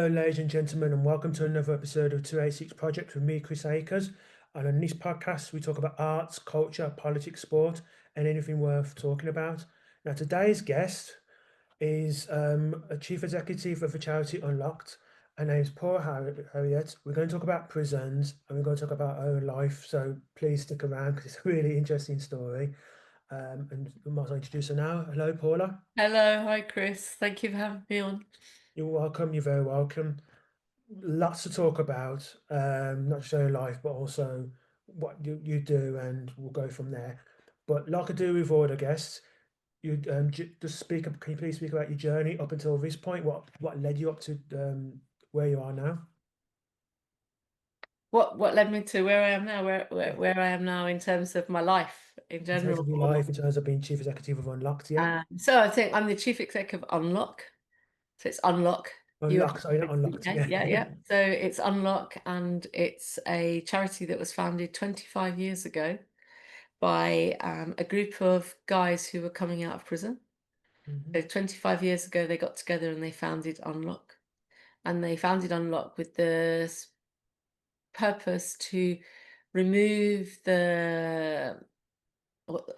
Hello, ladies and gentlemen, and welcome to another episode of 286 Project with me, Chris Akers. And on this podcast, we talk about arts, culture, politics, sport, and anything worth talking about. Now, today's guest is a chief executive of a charity Unlocked. Her name's Paula Harriott. We're going to talk about prisons and we're going to talk about her life. So please stick around because it's a really interesting story. And we might as well introduce her now. Hello, Paula. Hello, hi Chris. Thank you for having me on. You're welcome. You're very welcome. Lots to talk about, not just your life, but also what you do, and we'll go from there. But like I do with all the guests, you just speak up. Can you please speak about your journey up until this point? What led you up to where you are now? What led me to where I am now, Yeah. where I am now in terms of my life in In terms general. of your life, in terms of being chief executive of Unlocked, yeah. So I think I'm the chief executive of Unlock. So it's Unlock Unlocked, sorry, not Unlocked, UK. yeah. Yeah, yeah. So it's Unlock, and it's a charity that was founded 25 years ago by a group of guys who were coming out of prison. Hmm. So 25 years ago, they got together and they founded Unlock. And they founded Unlock with the purpose to remove I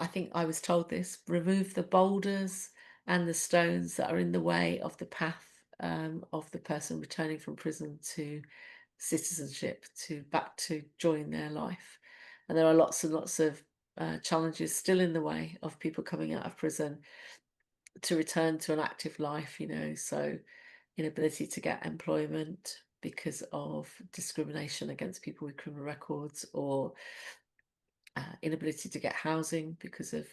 think I was told this, remove the boulders and the stones that are in the way of the path of the person returning from prison to citizenship, to back to join their life. And there are lots and lots of challenges still in the way of people coming out of prison to return to an active life, so inability to get employment because of discrimination against people with criminal records, or inability to get housing because of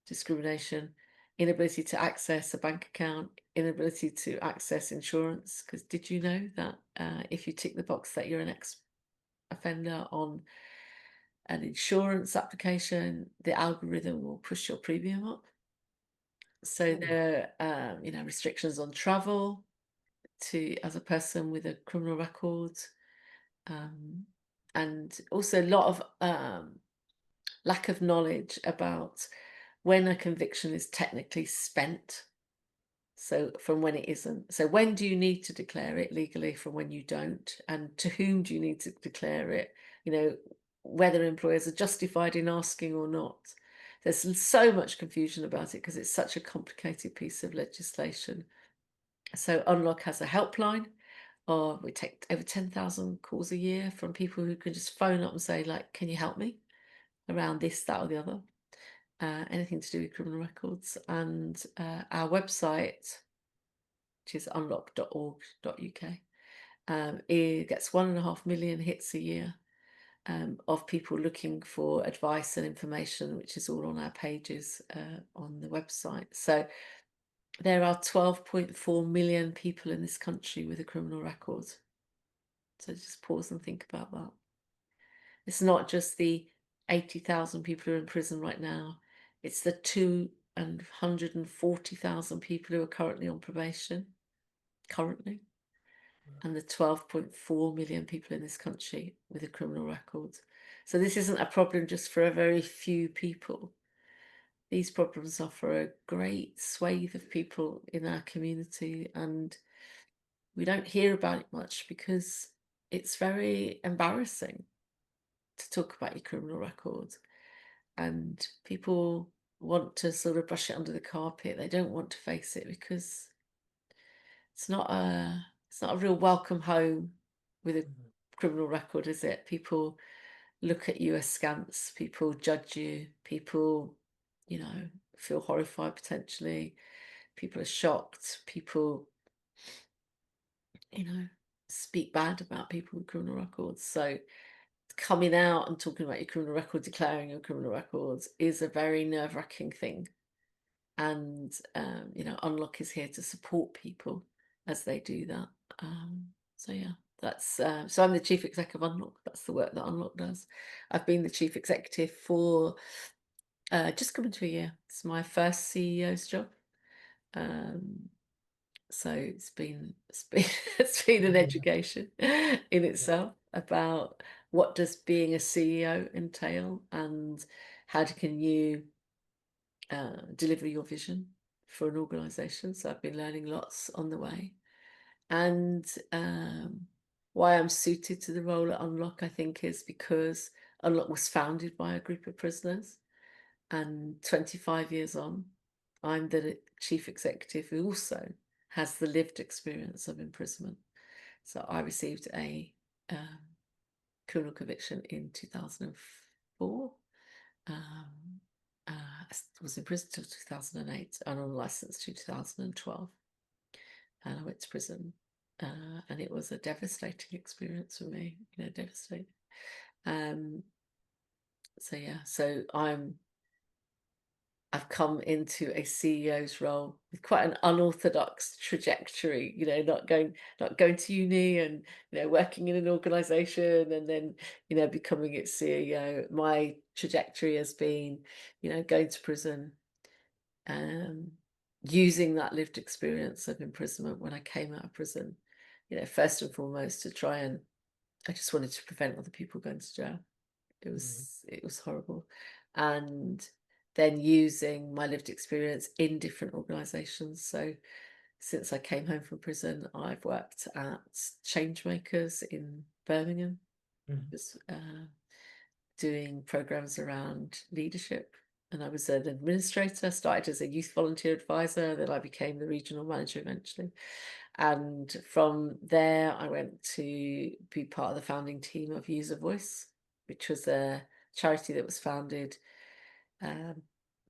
discrimination, inability to access a bank account, inability to access insurance. Because did you know that if you tick the box that you're an ex offender on an insurance application, the algorithm will push your premium up? So Oh, there are, restrictions on travel to as a person with a criminal record, um, and also a lot of lack of knowledge about when a conviction is technically spent. So from when it isn't. So when do you need to declare it legally from when you don't? And to whom do you need to declare it? Whether employers are justified in asking or not. There's so much confusion about it because it's such a complicated piece of legislation. So Unlock has a helpline, or we take over 10,000 calls a year from people who can just phone up and say, like, can you help me around this, that, or the other? Anything to do with criminal records. And our website, which is unlock.org.uk, it gets 1.5 million hits a year of people looking for advice and information, which is all on our pages on the website. So there are 12.4 million people in this country with a criminal record. So just pause and think about that. It's not just the 80,000 people who are in prison right now. It's the 240,000 people who are currently on probation, currently, and the 12.4 million people in this country with a criminal record. So this isn't a problem just for a very few people. These problems are for a great swathe of people in our community, and we don't hear about it much because it's very embarrassing to talk about your criminal record, and people want to sort of brush it under the carpet. They don't want to face it because it's not a real welcome home with a mhm. criminal record, is it? People look at you askance, people judge you, people, feel horrified potentially, people are shocked, people, you know, speak bad about people with criminal records. So coming out and talking about your criminal record, declaring your criminal records is a very nerve-wracking thing. And Unlock is here to support people as they do that. So yeah, that's so I'm the chief executive of Unlock. That's the work that Unlock does. I've been the chief executive for just coming to a year. It's my first CEO's job. Um, so it's been it's been an Yeah, education in yeah. itself about what does being a CEO entail, and how can you deliver your vision for an organization. So I've been learning lots on the way. And why I'm suited to the role at Unlock, I think, is because Unlock was founded by a group of prisoners. And 25 years on, I'm the chief executive who also has the lived experience of imprisonment. So I received a um, criminal conviction in 2004. I was in prison till 2008 and on license to 2012. And I went to prison. And it was a devastating experience for me, devastating. So yeah, so I've come into a CEO's role with quite an unorthodox trajectory, not going to uni and, working in an organization and then, becoming its CEO. My trajectory has been, going to prison, um, using that lived experience of imprisonment when I came out of prison, first and foremost to try and I just wanted to prevent other people going to jail. Mm, It was horrible. And then using my lived experience in different organizations. So since I came home from prison, I've worked at Changemakers in Birmingham, mm, just doing programs around leadership. And I was an administrator, started as a youth volunteer advisor, then I became the regional manager eventually. And from there, I went to be part of the founding team of Use a Voice, which was a charity that was founded um,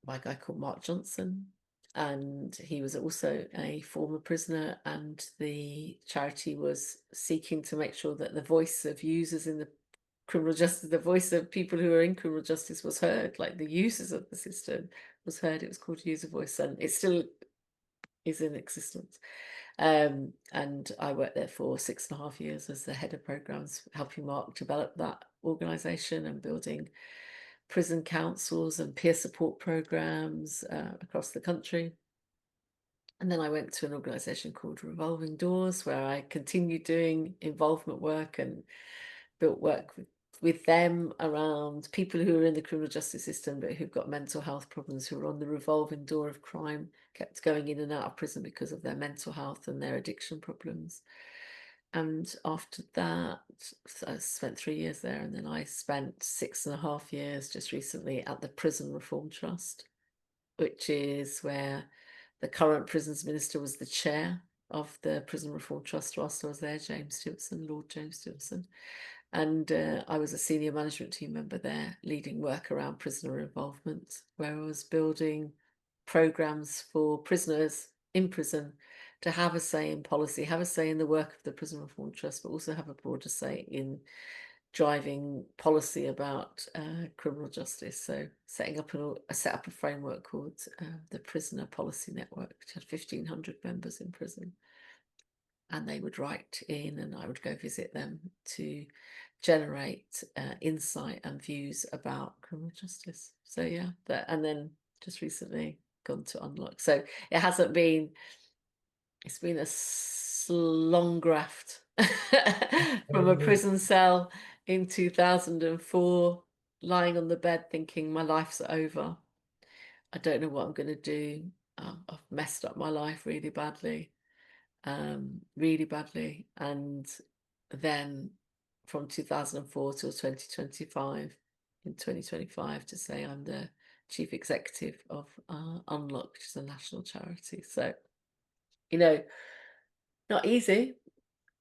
by a guy called Mark Johnson. And he was also a former prisoner, and the charity was seeking to make sure that the voice of users in the criminal justice, the voice of people who are in criminal justice was heard, like the users of the system was heard. It was called User Voice, and it still is in existence. And I worked there for 6.5 years as the head of programs, helping Mark develop that organization and building prison councils and peer support programs across the country. And then I went to an organization called Revolving Doors, where I continued doing involvement work and built work with them around people who are in the criminal justice system but who've got mental health problems, who are on the revolving door of crime, kept going in and out of prison because of their mental health and their addiction problems. And after that, I spent 3 years there, and then I spent 6.5 years just recently at the Prison Reform Trust, which is where the current prisons minister was the chair of the Prison Reform Trust whilst I was there, James Stewardson, Lord James Stewardson. And I was a senior management team member there, leading work around prisoner involvement, where I was building programs for prisoners in prison to have a say in policy, have a say in the work of the Prison Reform Trust, but also have a broader say in driving policy about criminal justice. So setting up set up a framework called the Prisoner Policy Network, which had 1,500 members in prison. And they would write in and I would go visit them to generate insight and views about criminal justice. So yeah, and then just recently gone to Unlock. So it's been a long graft from a absolutely. prison cell in 2004, lying on the bed thinking my life's over. I don't know what I'm going to do. I've messed up my life really badly, really badly. And then from 2004 till 2025, in 2025, to say I'm the chief executive of Unlock, which is a national charity. So, you know, not easy,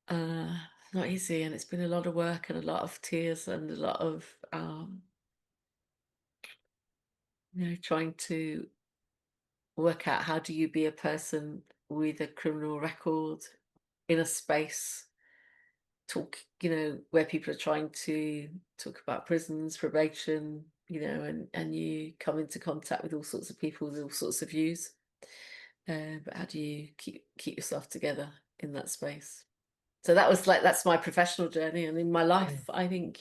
uh, not easy. And it's been a lot of work and a lot of tears and a lot of, trying to work out how do you be a person with a criminal record in a space where people are trying to talk about prisons, probation, and you come into contact with all sorts of people with all sorts of views. But how do you keep yourself together in that space? So that's my professional journey. And in my Mm, life, I think,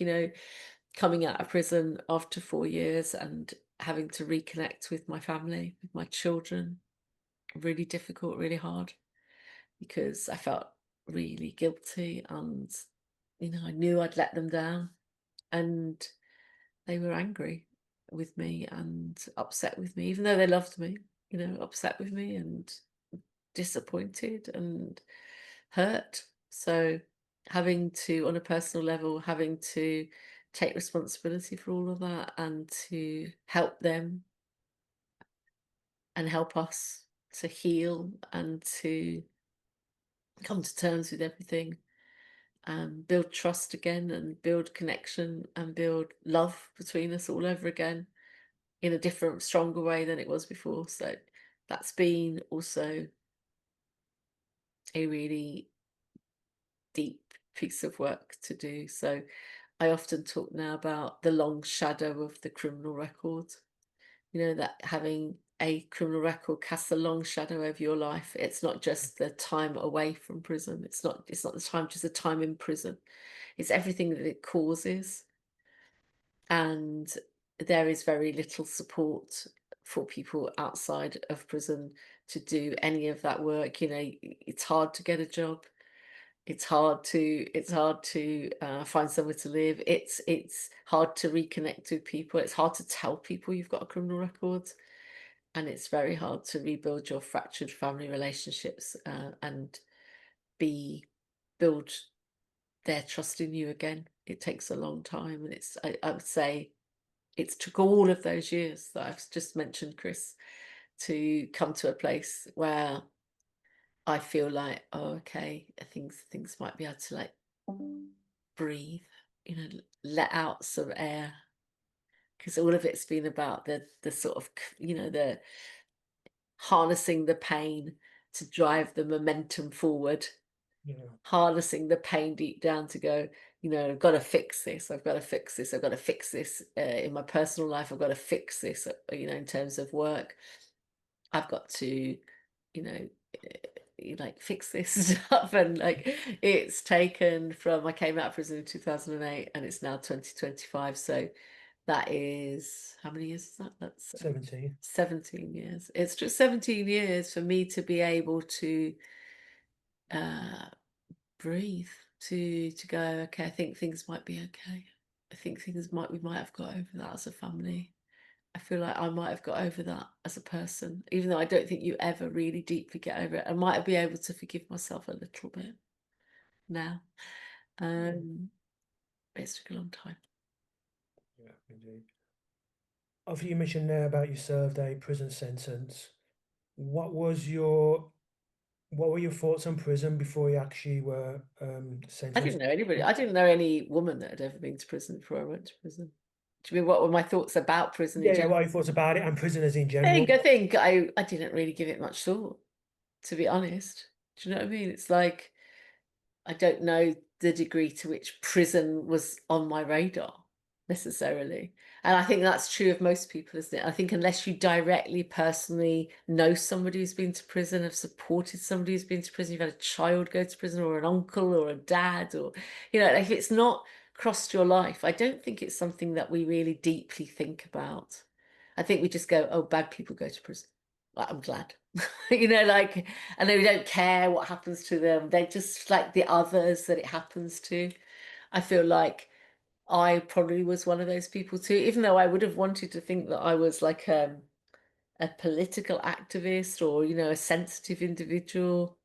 coming out of prison after 4 years and having to reconnect with my family, with my children, really difficult, really hard, because I felt really guilty and I knew I'd let them down, and they were angry with me and upset with me, even though they loved me, upset with me and disappointed. And hurt. So having to, on a personal level, having to take responsibility for all of that and to help them and help us to heal and to come to terms with everything and build trust again and build connection and build love between us all over again in a different, stronger way than it was before. So that's been also a really deep piece of work to do. So I often talk now about the long shadow of the criminal record. You know, that having a criminal record casts a long shadow over your life. It's not just the time away from prison. It's not the time, just the time in prison. It's everything that it causes. And there is very little support for people outside of prison to do any of that work. You know, it's hard to get a job. It's hard to find somewhere to live. It's hard to reconnect with people. It's hard to tell people you've got a criminal record, and it's very hard to rebuild your fractured family relationships and be build their trust in you again. It takes a long time, and I would say it's took all of those years that I've just mentioned, Chris, to come to a place where I feel like, oh, okay, things might be able to like breathe, you know, let out some air, because all of it's been about the sort of you know, the harnessing the pain to drive the momentum forward, Yeah. harnessing the pain deep down to go, you know, I've got to fix this. I've got to fix this. I've got to fix this in my personal life. I've got to fix this, you know, in terms of work. I've got to, you know, like fix this stuff. And like it's taken from, I came out of prison in 2008 and it's now 2025. So that is, how many years is that? That's 17. 17 years. It's just 17 years for me to be able to uh, breathe, to go, okay, I think things might be okay. I think we might have got over that as a family. I feel like I might have got over that as a person, even though I don't think you ever really deeply get over it. I might be able to forgive myself a little bit now. Yeah. But it's took a long time. Yeah, indeed. After you mentioned there about you served a prison sentence, what was your what were your thoughts on prison before you actually were I didn't sentenced? know anybody. I didn't know any woman that had ever been to prison before I went to prison. Do you mean what were my thoughts about prison in Yeah, yeah, what general? are your thoughts about it and prisoners in I think general? I think I didn't really give it much thought, to be honest. Do you know what I mean? It's like I don't know the degree to which prison was on my radar necessarily. And I think that's true of most people, isn't it? I think unless you directly, personally know somebody who's been to prison, have supported somebody who's been to prison, you've had a child go to prison or an uncle or a dad, or, you know, like if it's not crossed your life, I don't think it's something that we really deeply think about. I think we just go, oh, bad people go to prison. Like, I'm glad. You know, like, and they don't care what happens to them. They're just like the others that it happens to. I feel like I probably was one of those people too, even though I would have wanted to think that I was like a political activist or, you know, a sensitive individual.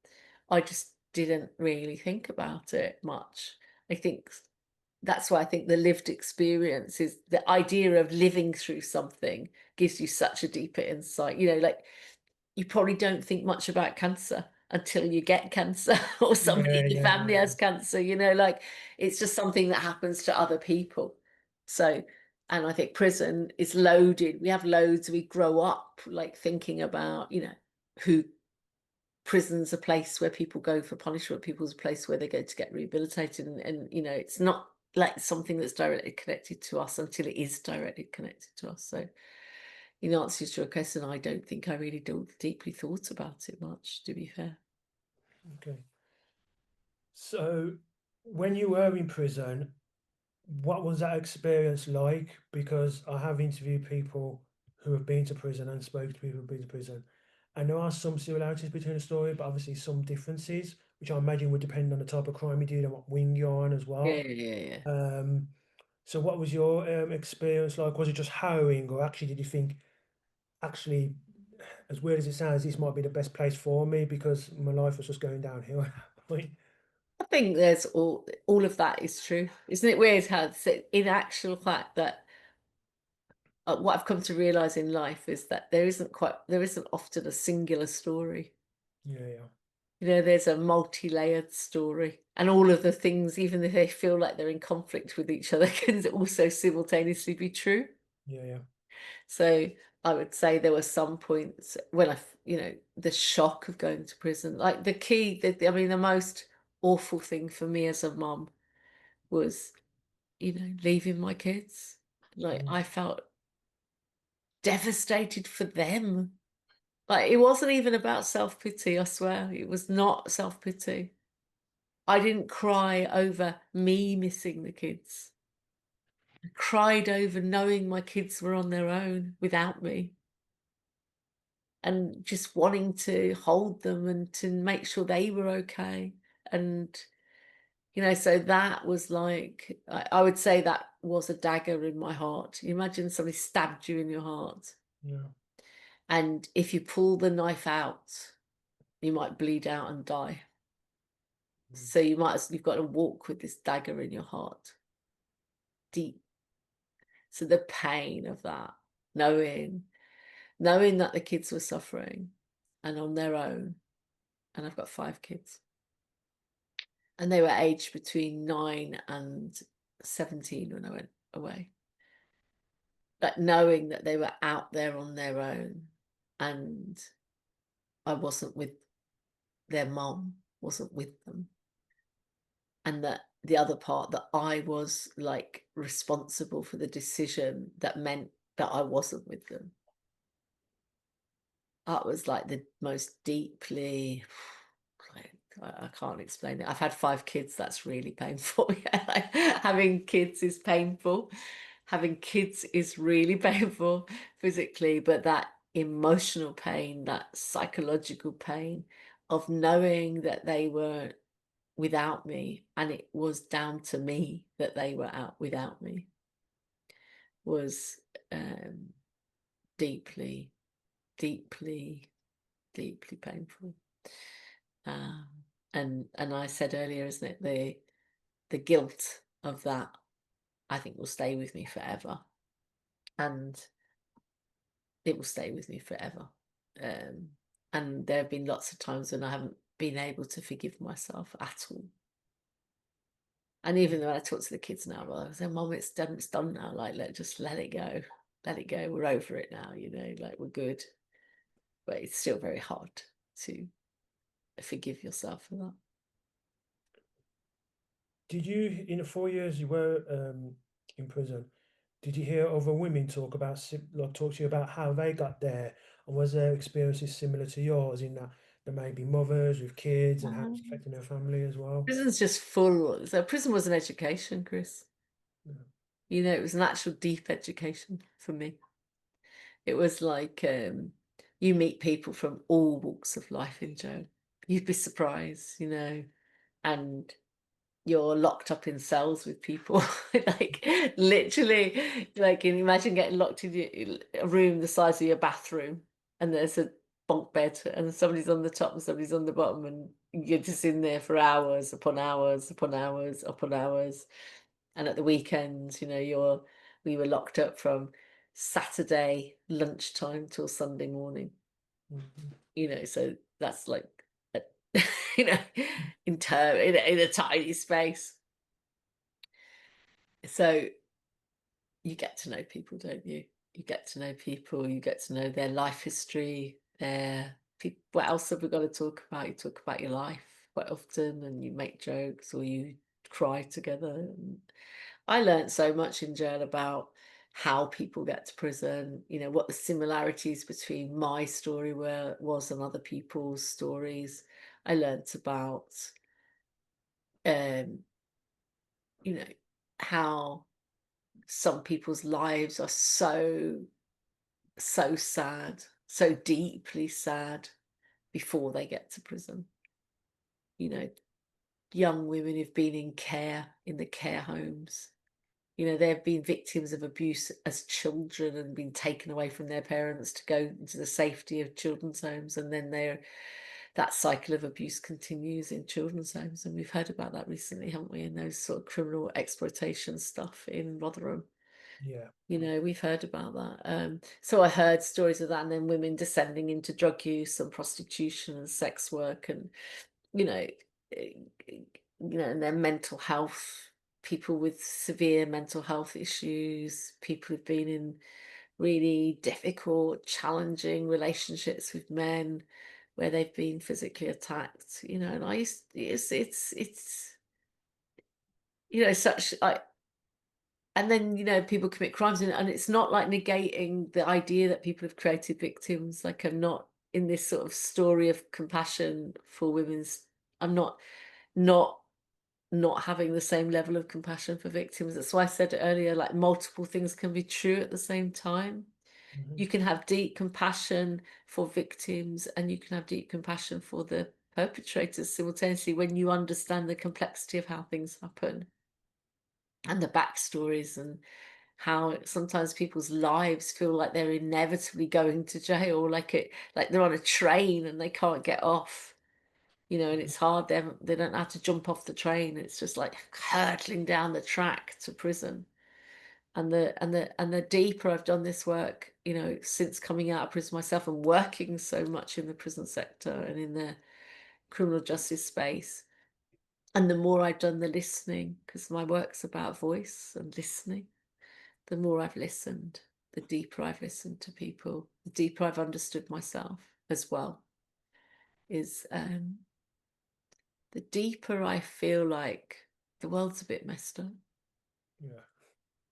I just didn't really think about it much. I think that's why I think the lived experience is the idea of living through something gives you such a deeper insight. You know, like you probably don't think much about cancer until you get cancer or somebody Yeah, in your yeah, family yeah. has cancer, you know, like it's just something that happens to other people. So, and I think prison is loaded. We have loads, we grow up like thinking about, you know, who prison's a place where people go for punishment, people's a place where they go to get rehabilitated. And you know, it's not like something that's directly connected to us until it is directly connected to us. So, in answer to your question, I don't think I really deeply thought about it much, to be fair. Okay. So when you were in prison, what was that experience like? Because I have interviewed people who have been to prison and spoke to people who've been to prison. And there are some similarities between the story, but obviously some differences, which I imagine would depend on the type of crime you did and what wing you're on as Yeah, well. yeah, yeah. Um, so what was your experience like? Was it just harrowing, or actually did you think, actually, as weird as it sounds, this might be the best place for me because my life was just going downhill? point. I think there's all of that is true. Isn't it weird how in actual fact that what I've come to realize in life is that there isn't often a singular story. Yeah, yeah, There's a multi-layered story, and all of the things, even if they feel like they're in conflict with each other, can also simultaneously be true. yeah, yeah. So I would say there were some points when the shock of going to prison, like I mean, the most awful thing for me as a mum was, leaving my kids. Like, Mm, I felt devastated for them. Like, it wasn't even about self-pity, I swear. It was not self-pity. I didn't cry over me missing the kids. I cried over knowing my kids were on their own without me and just wanting to hold them and to make sure they were okay. And, so that was like, I would say that was a dagger in my heart. You imagine somebody stabbed you in your heart. yeah. And if you pull the knife out, you might bleed out and die. Mm, So you've got to walk with this dagger in your heart, deep. So the pain of that, knowing that the kids were suffering and on their own, and I've got 5 kids, and they were aged between 9 and 17 when I went away. But knowing that they were out there on their own, and I wasn't with their mum, wasn't with them, and that the other part that I was like responsible for the decision that meant that I wasn't with them. That was like the most deeply, like, I can't explain it. I've had 5 kids, that's really painful. Yeah, like, having kids is painful. Having kids is really painful physically, but that emotional pain, that psychological pain of knowing that they were without me and it was down to me that they were out without me was um, deeply, deeply, deeply painful. Um, and I said earlier, isn't it, the guilt of that I think will stay with me forever, and it will stay with me forever. Um, and there have been lots of times when I haven't been able to forgive myself at all. And even though I talk to the kids now, well, I say, "Mom, it's done now. Like, just let it go, let it go. We're over it now. Like we're good." But it's still very hard to forgive yourself for that. Did you, in the 4 years you were in prison, did you hear other women talk about, like, talk to you about how they got there, and was their experiences similar to yours in that there may be mothers with kids and how it's Um, affecting their family as well? Prison's just full. So prison was an education, Chris. Yeah. It was an actual deep education for me. It was like you meet people from all walks of life in jail. You'd be surprised, and you're locked up in cells with people. Like, literally, like, can you imagine getting locked in a room the size of your bathroom, and there's a bunk bed, and somebody's on the top and somebody's on the bottom, and you're just in there for hours upon hours upon hours upon hours. And at the weekends, we were locked up from Saturday lunchtime till Sunday morning. Mhm. So that's like, a- you know, in a tiny space. So you get to know people, don't you? You get to know people, you get to know their life history, their people. What else have we got to talk about? You talk about your life quite often, and you make jokes or you cry together. And I learned so much in jail about how people get to prison, what the similarities between my story was and other people's stories. I learned about um, you know, how some people's lives are so sad, so deeply sad before they get to prison. You know, young women who've been in the care homes. They've been victims of abuse as children and been taken away from their parents to go into the safety of children's homes, and then that cycle of abuse continues in children's homes, and we've heard about that recently, haven't we? In those sort of criminal exploitation stuff in Rotherham. Yeah. We've heard about that. So I heard stories of that, and then women descending into drug use and prostitution and sex work, and you know, eh, and then mental health, people with severe mental health issues, people who've been in really difficult, challenging relationships with men where they've been physically attacked. And I used it's such I and then people commit crimes, and it's not like negating the idea that people have created victims. Like, I'm not in this sort of story of compassion for women's I'm not not having the same level of compassion for victims. That's why I said earlier, like, multiple things can be true at the same time. Mhm. You can have deep compassion for victims, and you can have deep compassion for the perpetrators simultaneously when you understand the complexity of how things happen and the backstories, and how sometimes people's lives feel like they're inevitably going to jail, like they're on a train and they can't get off. And Mhm. it's hard. They don't have to jump off the train. It's just like hurtling down the track to prison. And the deeper I've done this work, since coming out of prison myself and working so much in the prison sector and in the criminal justice space, and the more I've done the listening, because my work's about voice and listening, the more I've listened, the deeper I've listened to people, the deeper I've understood myself as well, is the deeper I feel like the world's a bit messed up. Yeah.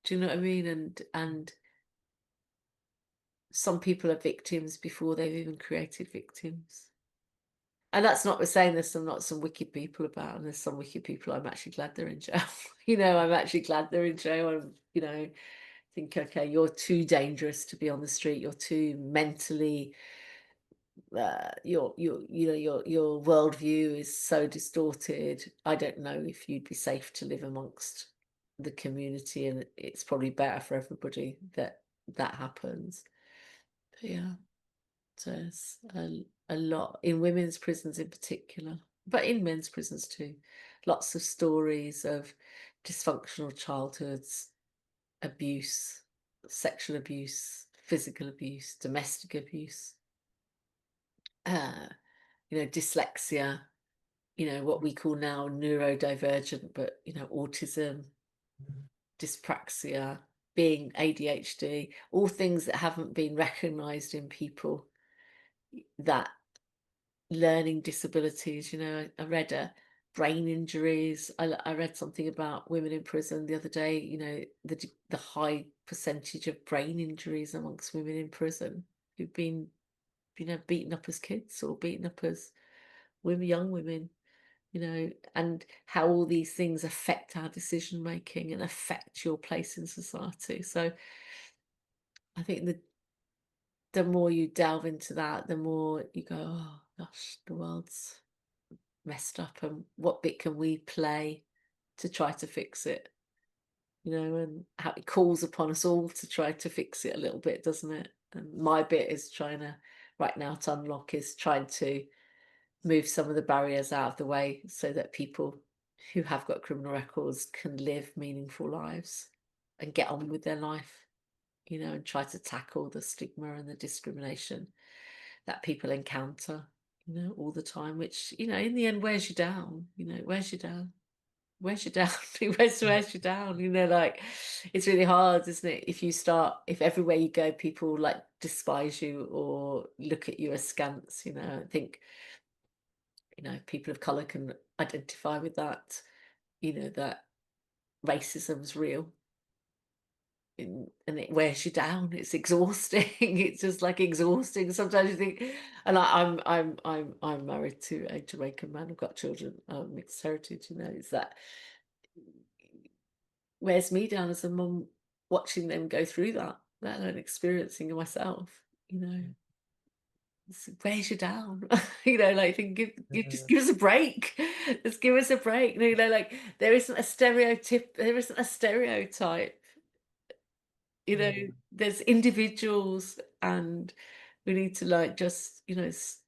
Do you know what I mean? And some people are victims before they've even created victims. And that's not saying there's not some wicked people about, and there's some wicked people I'm actually glad they're in jail. I'm actually glad they're in jail. And think, okay, you're too dangerous to be on the street. You're too mentally your worldview is so distorted. I don't know if you'd be safe to live amongst the community, and it's probably better for everybody that that happens. But yeah, so there's a lot in women's prisons in particular, but in men's prisons too. Lots of stories of dysfunctional childhoods, abuse, sexual abuse, physical abuse, domestic abuse, uh, dyslexia, what we call now neurodivergent, but autism, Mhm. dyspraxia, being ADHD, all things that haven't been recognized in people, that learning disabilities. I read brain injuries. I read something about women in prison the other day. The high percentage of brain injuries amongst women in prison who've been beaten up as kids or beaten up as women, young women. And how all these things affect our decision making and affect your place in society. So I think the more you delve into that, the more you go, oh gosh, the world's messed up, and what bit can we play to try to fix it? And how it calls upon us all to try to fix it a little bit, doesn't it? And my bit is trying to right now to unlock is trying to move some of the barriers out of the way so that people who have got criminal records can live meaningful lives and get on with their life, and try to tackle the stigma and the discrimination that people encounter, all the time, which, in the end wears you down, wears you down. Where's your down? Where's your down? Like, it's really hard, isn't it? If everywhere you go, people like despise you or look at you askance. I think people of color can identify with that. That racism's real, and it wears you down. It's exhausting. It's just like exhausting. Sometimes you think, and I'm married to a Jamaican man. I've got children, mixed heritage. It's that wears me down as a mum, watching them go through that, let alone experiencing it myself. Wears you down. Like, think, just Yeah. give us a break. Just give us a break. Like, there isn't a stereotype. Yeah. There's individuals, and we need to, like, just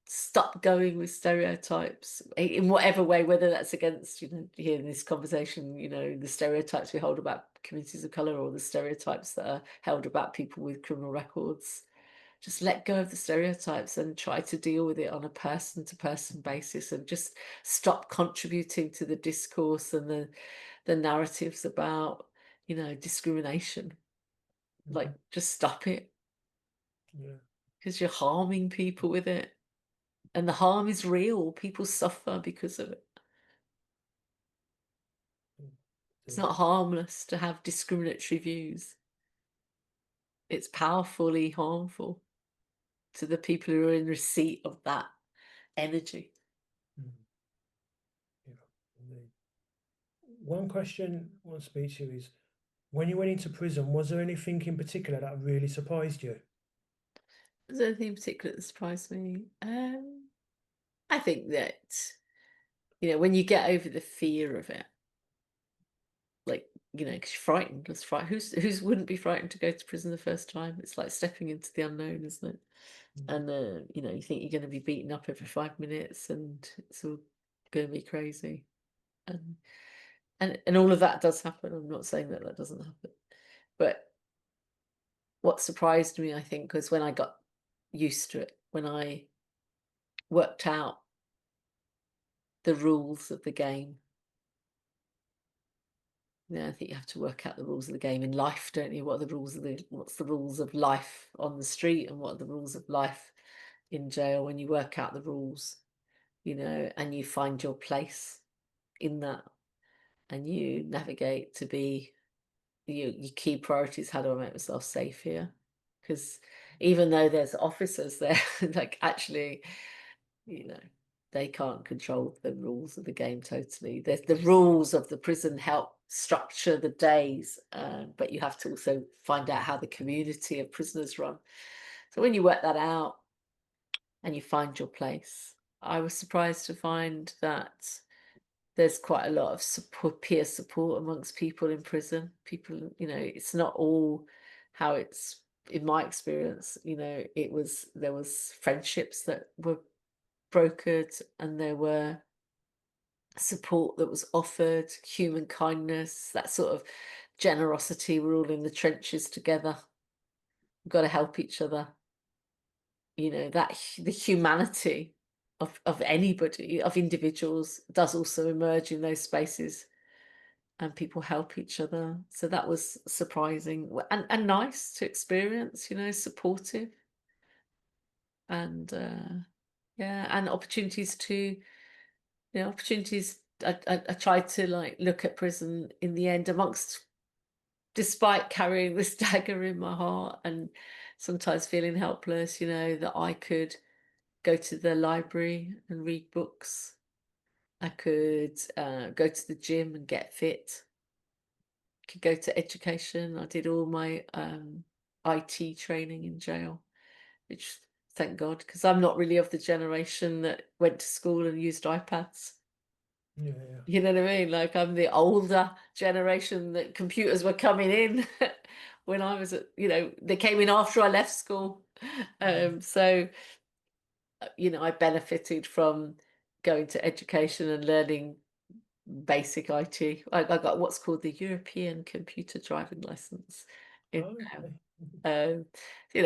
stop going with stereotypes in whatever way, whether that's against, here in this conversation, the stereotypes we hold about communities of color or the stereotypes that are held about people with criminal records. Just let go of the stereotypes and try to deal with it on a person to person basis, and just stop contributing to the discourse and the narratives about, discrimination. Like, Mhm. just stop it, Yeah. because you're harming people with it. And the harm is real. People suffer because of it. Mm. It's Indeed. not harmless to have discriminatory views. It's powerfully harmful to the people who are in receipt of that energy. Mm. Yeah. Indeed. One question I want to speak to you is, when you went into prison, was there anything in particular that really surprised you? Is there anything in particular that surprised me? I think that, when you get over the fear of it, like, because you're frightened. That's who's wouldn't be frightened to go to prison the first time? It's like stepping into the unknown, isn't it? Mhm. And you think you're going to be beaten up every 5 minutes, and it's all going to be crazy. And and all of that does happen. I'm not saying that that doesn't happen, but what surprised me, I think, was when I got used to it, when I worked out the rules of the game. I think you have to work out the rules of the game in life, don't you? What's the rules of life on the street, and what are the rules of life in jail? When you work out the rules, and you find your place in that, and you navigate to be your key priorities. How do I make myself safe here? Because even though there's officers there, like, actually, you know, they can't control the rules of the game totally. There's the rules of the prison help structure the days, but you have to also find out how the community of prisoners run. So when you work that out and you find your place, I was surprised to find that there's quite a lot of support, peer support amongst people in prison. People, it's not all how it's in my experience. There was friendships that were brokered, and there were support that was offered, human kindness, that sort of generosity. We're all in the trenches together. We've got to help each other. The humanity of anybody, of individuals, does also emerge in those spaces, and people help each other. So that was surprising, and nice to experience, supportive, and yeah, and opportunities to, opportunities. I tried to, like, look at prison in the end, despite carrying this dagger in my heart and sometimes feeling helpless, that I could go to the library and read books. I could go to the gym and get fit. Could go to education. I did all my IT training in jail, which, thank God, because I'm not really of the generation that went to school and used iPads. Yeah, yeah. You know what I mean? Like, I'm the older generation that computers were coming in when I was they came in after I left school. Mhm. So, I benefited from going to education and learning basic IT. I got what's called the European computer driving license in, Oh, okay. Mhm.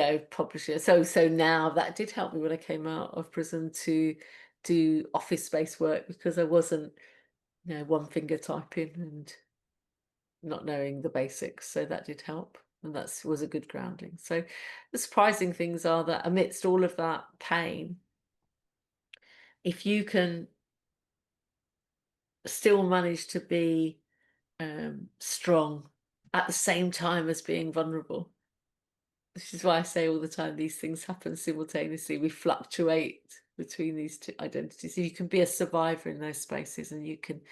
um, publisher. So now that did help me when I came out of prison to do office space work, because I wasn't, one finger typing and not knowing the basics. So that did help. And that was a good grounding. So the surprising things are that amidst all of that pain, if you can still manage to be strong at the same time as being vulnerable. This is why I say all the time, these things happen simultaneously. We fluctuate between these two identities. So you can be a survivor in those spaces, and you can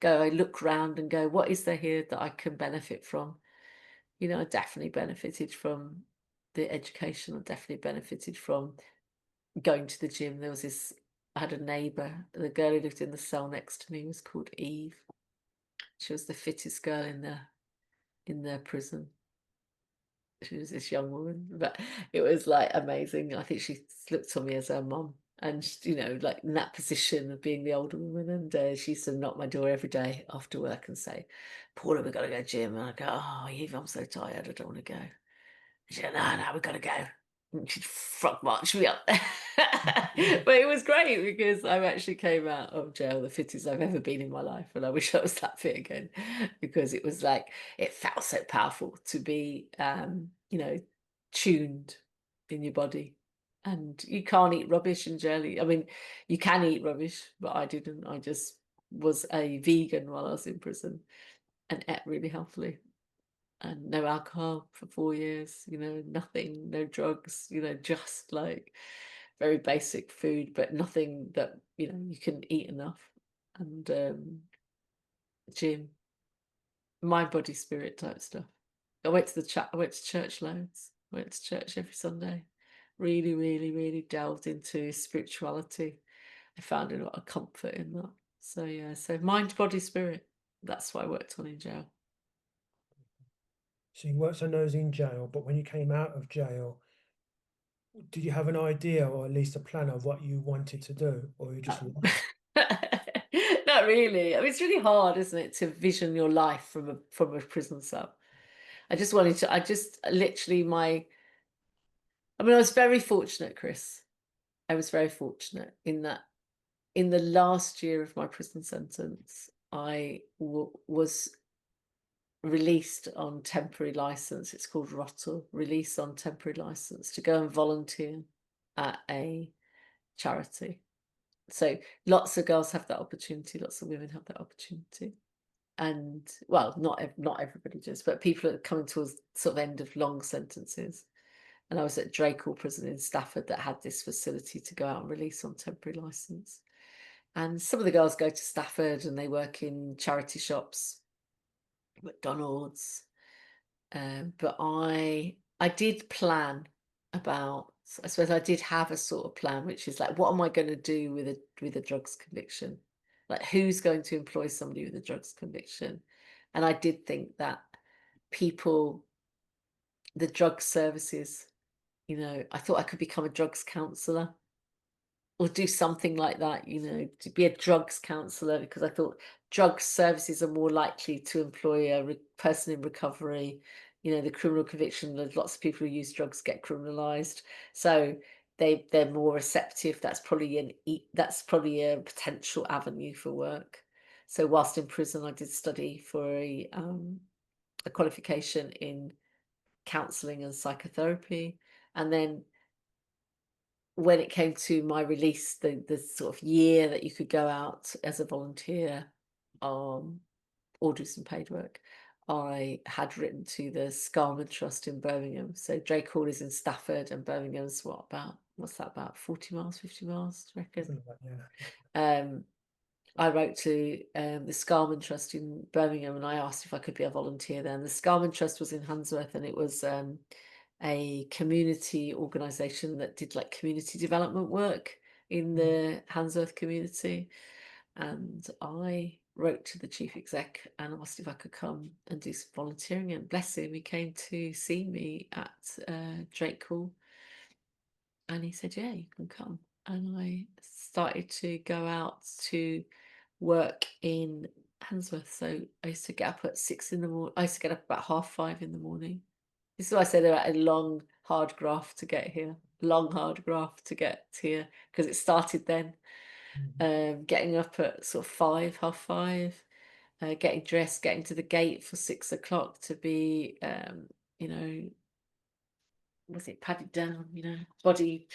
go, I look around and go, what is there here that I can benefit from? I definitely benefited from the education. I definitely benefited from going to the gym. I had a neighbour, the girl who lived in the cell next to me was called Eve. She was the fittest girl in the prison. She was this young woman, but it was, like, amazing. I think she looked on me as her mum. And like in that position of being the older woman, and she used to knock my door every day after work and say, "Paula, we've got to go gym." And I go, "Oh, Eve, I'm so tired, I don't want to go." And she go, "No, no, we've got to go." And she'd frog march me up. But it was great because I actually came out of jail the fittest I've ever been in my life, and I wish I was that fit again because it was like it felt so powerful to be, tuned in your body. And you can't eat rubbish in jail. I mean, you can eat rubbish, but I didn't. I just was a vegan while I was in prison and ate really healthily, and no alcohol for 4 years, nothing, no drugs, just like very basic food, but nothing that, you can eat enough. And gym, mind, body, spirit type stuff. I went to church loads. I went to church every Sunday. Really, really, really delved into spirituality. I found a lot of comfort in that. So yeah, so mind, body, spirit. That's what I worked on in jail. So you worked on those in jail, but when you came out of jail, did you have an idea or at least a plan of what you wanted to do, or you just No. lost? Not really. I mean, it's really hard, isn't it, to vision your life from a prison cell. I just literally I mean, I was very fortunate, Chris. I was very fortunate in that in the last year of my prison sentence, was released on temporary license. It's called ROTL, release on temporary license, to go and volunteer at a charity. So lots of girls have that opportunity, lots of women have that opportunity. And well, not everybody does, but people are coming towards sort of end of long sentences. And I was at Drakehall Prison in Stafford that had this facility to go out and release on temporary license. And some of the girls go to Stafford and they work in charity shops, McDonald's. But I did plan about. I suppose I did have a sort of plan, which is like, what am I going to do with a drugs conviction? Like, who's going to employ somebody with a drugs conviction? And I did think that people, the drug services, I thought I could become a drugs counsellor or do something like that, to be a drugs counsellor, because I thought drug services are more likely to employ a person in recovery. The criminal conviction, there's lots of people who use drugs get criminalised, so they're more receptive. That's probably a potential avenue for work. So whilst in prison, I did study for a qualification in counselling and psychotherapy, and then when it came to my release, the sort of year that you could go out as a volunteer, or do some paid work, I had written to the Scarman Trust in Birmingham. So Drake Hall is in Stafford, and Birmingham's what's that, about 40 miles, 50 miles, do you reckon? Something like that, yeah. I wrote to the Scarman Trust in Birmingham and I asked if I could be a volunteer there. And the Scarman Trust was in Handsworth, and it was a community organisation that did like community development work in the Handsworth community. And I wrote to the chief exec and asked if I could come and do some volunteering. And bless him, he came to see me at Drake Hall, and he said, "Yeah, you can come." And I started to go out to work in Handsworth. So I used to get up at 6 in the morning. I used to get up about 5:30 in the morning. This is why I said about a long, hard graft to get here. Long, hard graft to get here because it started then. Mhm. Getting up at sort of 5, 5:30, getting dressed, getting to the gate for 6 o'clock to be, you know, was it padded down, body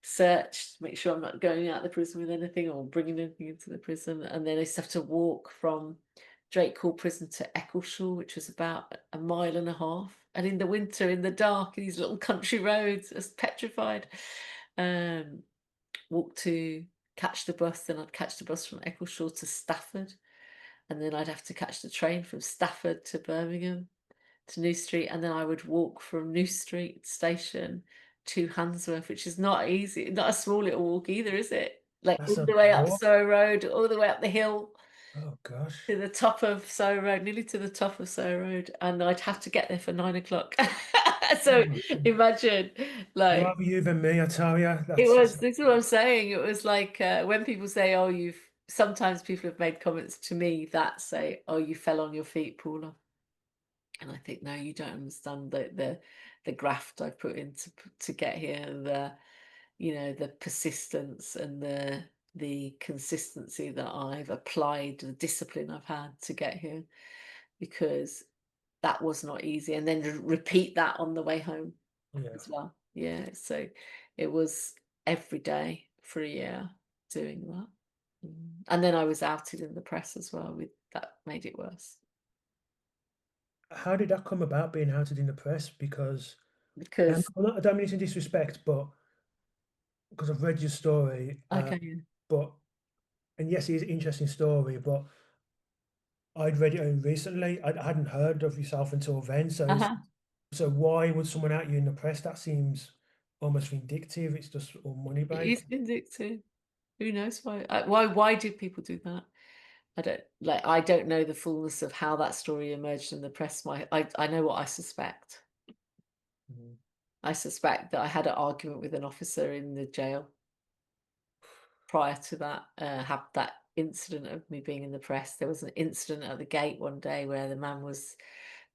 searched, make sure I'm not going out of the prison with anything or bringing anything into the prison. And then I used to have to walk from Drake Hall prison to Eccleshall, which was about a mile and a half. And in the winter, in the dark, these little country roads, I was petrified. Um, walk to catch the bus, then I'd catch the bus from Eccleshall to Stafford, and then I'd have to catch the train from Stafford to Birmingham to New Street, and then I would walk from New Street station to Handsworth, which is not easy, not a small little walk either, is it? Like That's all a the way up walk. Surrey Road, all the way up the hill Oh to gosh. the top of Surrey Road, nearly to the top of Surrey Road, and I'd have to get there for 9 o'clock. So imagine, like, Rather you than me, I tell you. it That's was, this is what I'm saying. It was like, when people say, oh, sometimes people have made comments to me that say, oh, you fell on your feet, Paula. And I think, no, you don't understand the graft I put in to get here, the persistence and the consistency that I've applied, the discipline I've had to get here, because that was not easy. And then to repeat that on the way home yeah. as well. Yeah. So it was every day for a year doing that. And then I was outed in the press as well, with that made it worse How did that come about being outed in the press? Because because, I don't mean it in disrespect, but because I've read your story, okay. but and yes, it is an interesting story, but I'd read it only recently. I hadn't heard of yourself until then. Uh-huh. So why would someone out you in the press? That seems almost vindictive. It's just all money It based. is vindictive. Who knows why? Why did people do that? I don't know the fullness of how that story emerged in the press. I know what I suspect. Mhm. I suspect that I had an argument with an officer in the jail prior to that, have that incident of me being in the press. There was an incident at the gate one day where the man was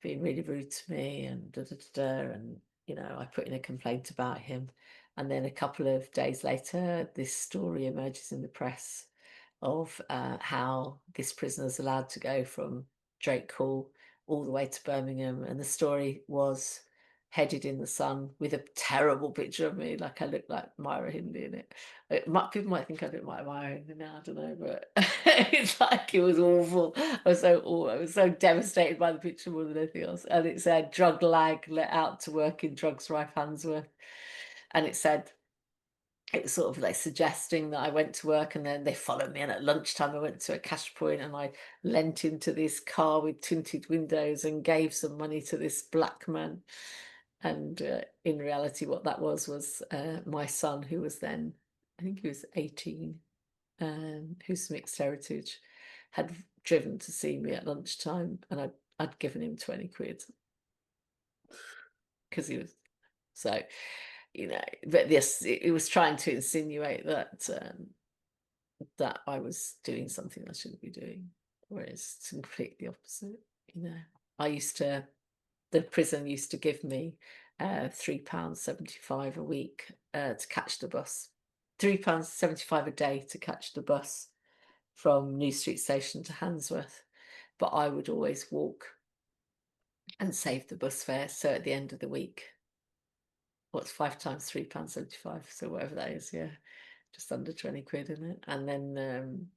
being really rude to me and da da da da, and I put in a complaint about him. And then a couple of days later, this story emerges in the press of how this prisoner's allowed to go from Drake Hall all the way to Birmingham, and the story was headed in the Sun with a terrible picture of me, like I looked like Myra Hindley in it. People might think I look like Myra Hindley now, I don't know, but it's like it was awful. I was so devastated by the picture more than anything else. And it said drug lag let out to work in Drugs Rife Handsworth, and it was sort of like suggesting that I went to work, and then they followed me. And at lunchtime, I went to a cash point and I leant into this car with tinted windows and gave some money to this black man. And in reality, what that was my son, who was then, I think he was 18, who's mixed heritage, had driven to see me at lunchtime, and I'd given him 20 quid because he was so, but this, it was trying to insinuate that I was doing something I shouldn't be doing, whereas it's completely opposite. You know, I used to, the prison used to give me £3.75 a week to catch the bus, £3.75 a day to catch the bus from New Street Station to Handsworth, but I would always walk and save the bus fare. So at the end of the week, what's 5 times £3.75? So whatever that is, yeah, just under 20 quid in it. And then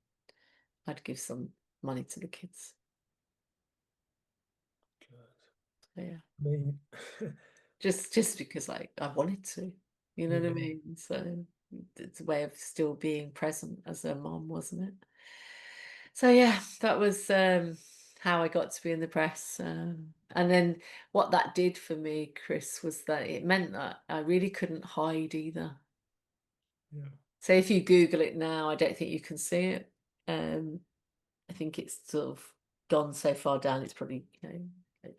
I'd give some money to the kids. So, yeah, I mean, just because I wanted to, you know what I yeah, mean? So it's a way of still being present as a mom, wasn't it? So yeah, that was how I got to be in the press. And then what that did for me, Chris, was that it meant that I really couldn't hide either. yeah, So if you Google it now, I don't think you can see it. Um, I think it's sort of gone so far down, it's probably,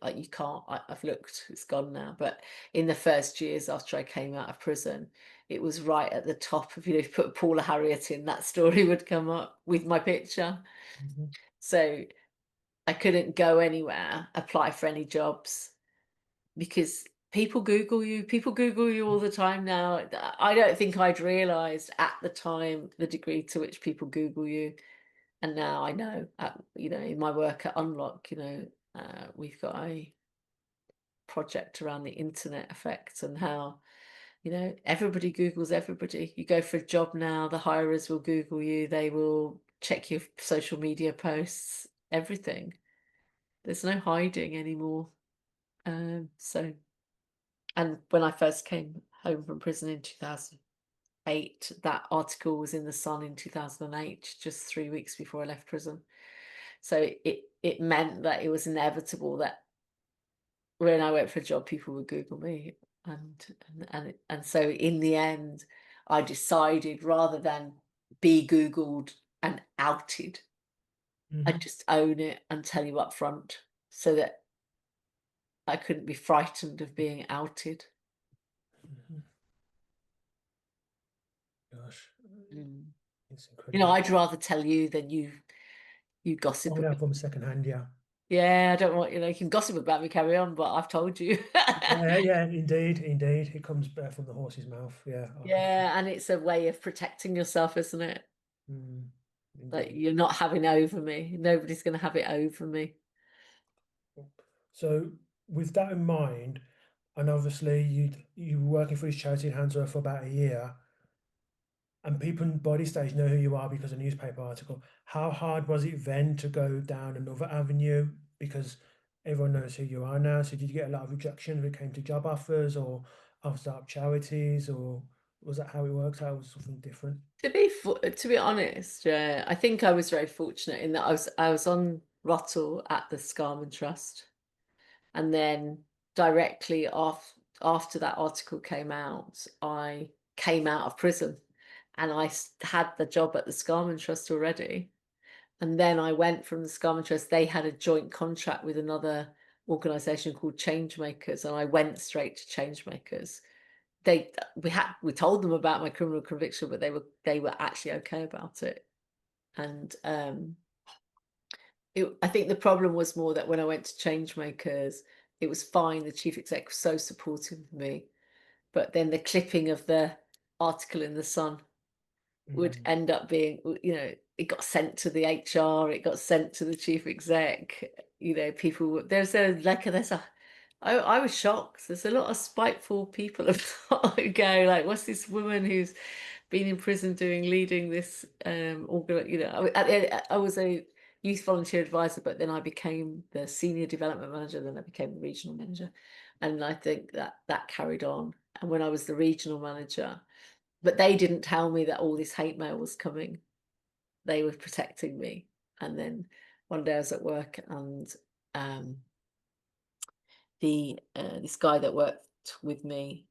like you can't, I've looked, it's gone now. But in the first years after I came out of prison, it was right at the top of, if you put Paula Harriott in, that story would come up with my picture. mhm, So I couldn't go anywhere, apply for any jobs, because people Google you all the time now. I don't think I'd realised at the time the degree to which people Google you. And now I know, in my work at Unlock, we've got a project around the internet effect and how, everybody Googles everybody. You go for a job now, the hirers will Google you, they will check your social media posts, everything. There's no hiding anymore. And when I first came home from prison in 2008, that article was in the Sun in 2008, just 3 weeks before I left prison. So it meant that it was inevitable that when I went for a job, people would Google me, and so in the end, I decided rather than be Googled and outed, I'd mhm. just own it and tell you up front, so that I couldn't be frightened of being outed. Mhm. Gosh, Mm. it's You know, incredible. I'd rather tell you than you gossip Oh, about. now from secondhand, yeah. Yeah, I don't want, you can gossip about me, carry on, but I've told you. Yeah, yeah, indeed, indeed. It comes from the horse's mouth. Yeah, I can. Yeah, and it's a way of protecting yourself, isn't it? Mm, Like indeed. you're not having over me. Nobody's going to have it over me. So, with that in mind, and obviously you were working for this charity in Handsworth for about a year, and people in body stage know who you are because of a newspaper article. How hard was it then to go down another avenue because everyone knows who you are now? So did you get a lot of rejection when it came to job offers or of start charities, or was that how it worked out? Was something different? To be honest, I think I was very fortunate in that I was on Rottle at the Scarman Trust, and then directly after that article came out, I came out of prison, and had the job at the Scarman Trust already. And then I went from the Scarman Trust. They had a joint contract with another organisation called Changemakers, and I went straight to Changemakers. We told them about my criminal conviction, but they were actually okay about it. And I think the problem was more that when I went to Changemakers, it was fine. The chief exec was so supportive of me, but then the clipping of the article in the Sun would Mm, end up being, it got sent to the HR, it got sent to the chief exec. People, I was shocked. There's a lot of spiteful people who go like, what's this woman who's been in prison leading this I was a youth volunteer advisor, but then I became the senior development manager, then I became the regional manager. And I think that carried on. And when I was the regional manager, but they didn't tell me that all this hate mail was coming. They were protecting me. And then one day I was at work, and um, the this guy that worked with me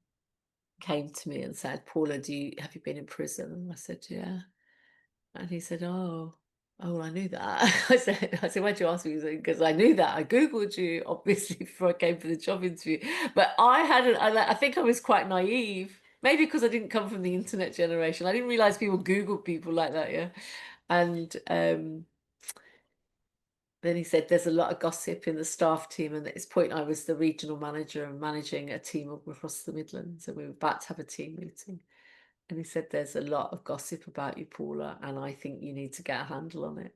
came to me and said, "Paula, have you been in prison?" And I said, "Yeah." And he said, "Oh, well, I knew that." I said, "Why'd you ask me?" He said, "Because I knew that. I Googled you, obviously, before I came for the job interview. But I hadn't, I think I was quite naive. Maybe because I didn't come from the internet generation. I didn't realize people Google people like that, yeah." And then he said, "There's a lot of gossip in the staff team." And at this point, I was the regional manager and managing a team across the Midlands. And we were about to have a team meeting. And he said, "There's a lot of gossip about you, Paula, and I think you need to get a handle on it."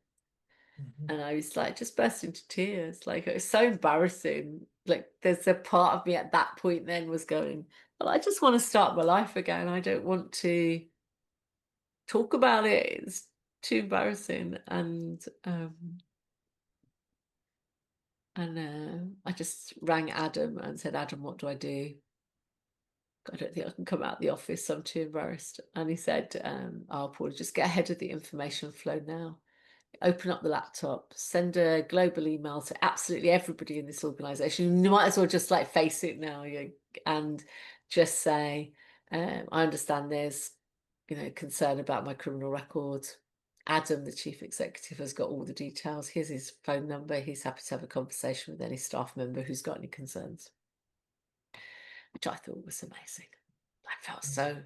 mhm, And I was like, just burst into tears. Like, it was so embarrassing. Like, there's a part of me at that point then was going, well, I just want to start my life again. I don't want to talk about it. It's too embarrassing. And I just rang Adam and said, "Adam, what do I do? I don't think I can come out of the office. I'm too embarrassed." And he said, "Oh, Paul, just get ahead of the information flow now. Open up the laptop, send a global email to absolutely everybody in this organization. You might as well just like face it now, and just say, I understand there's, concern about my criminal record. Adam, the chief executive, has got all the details. Here's his phone number. He's happy to have a conversation with any staff member who's got any concerns," which I thought was amazing. I felt mhm, so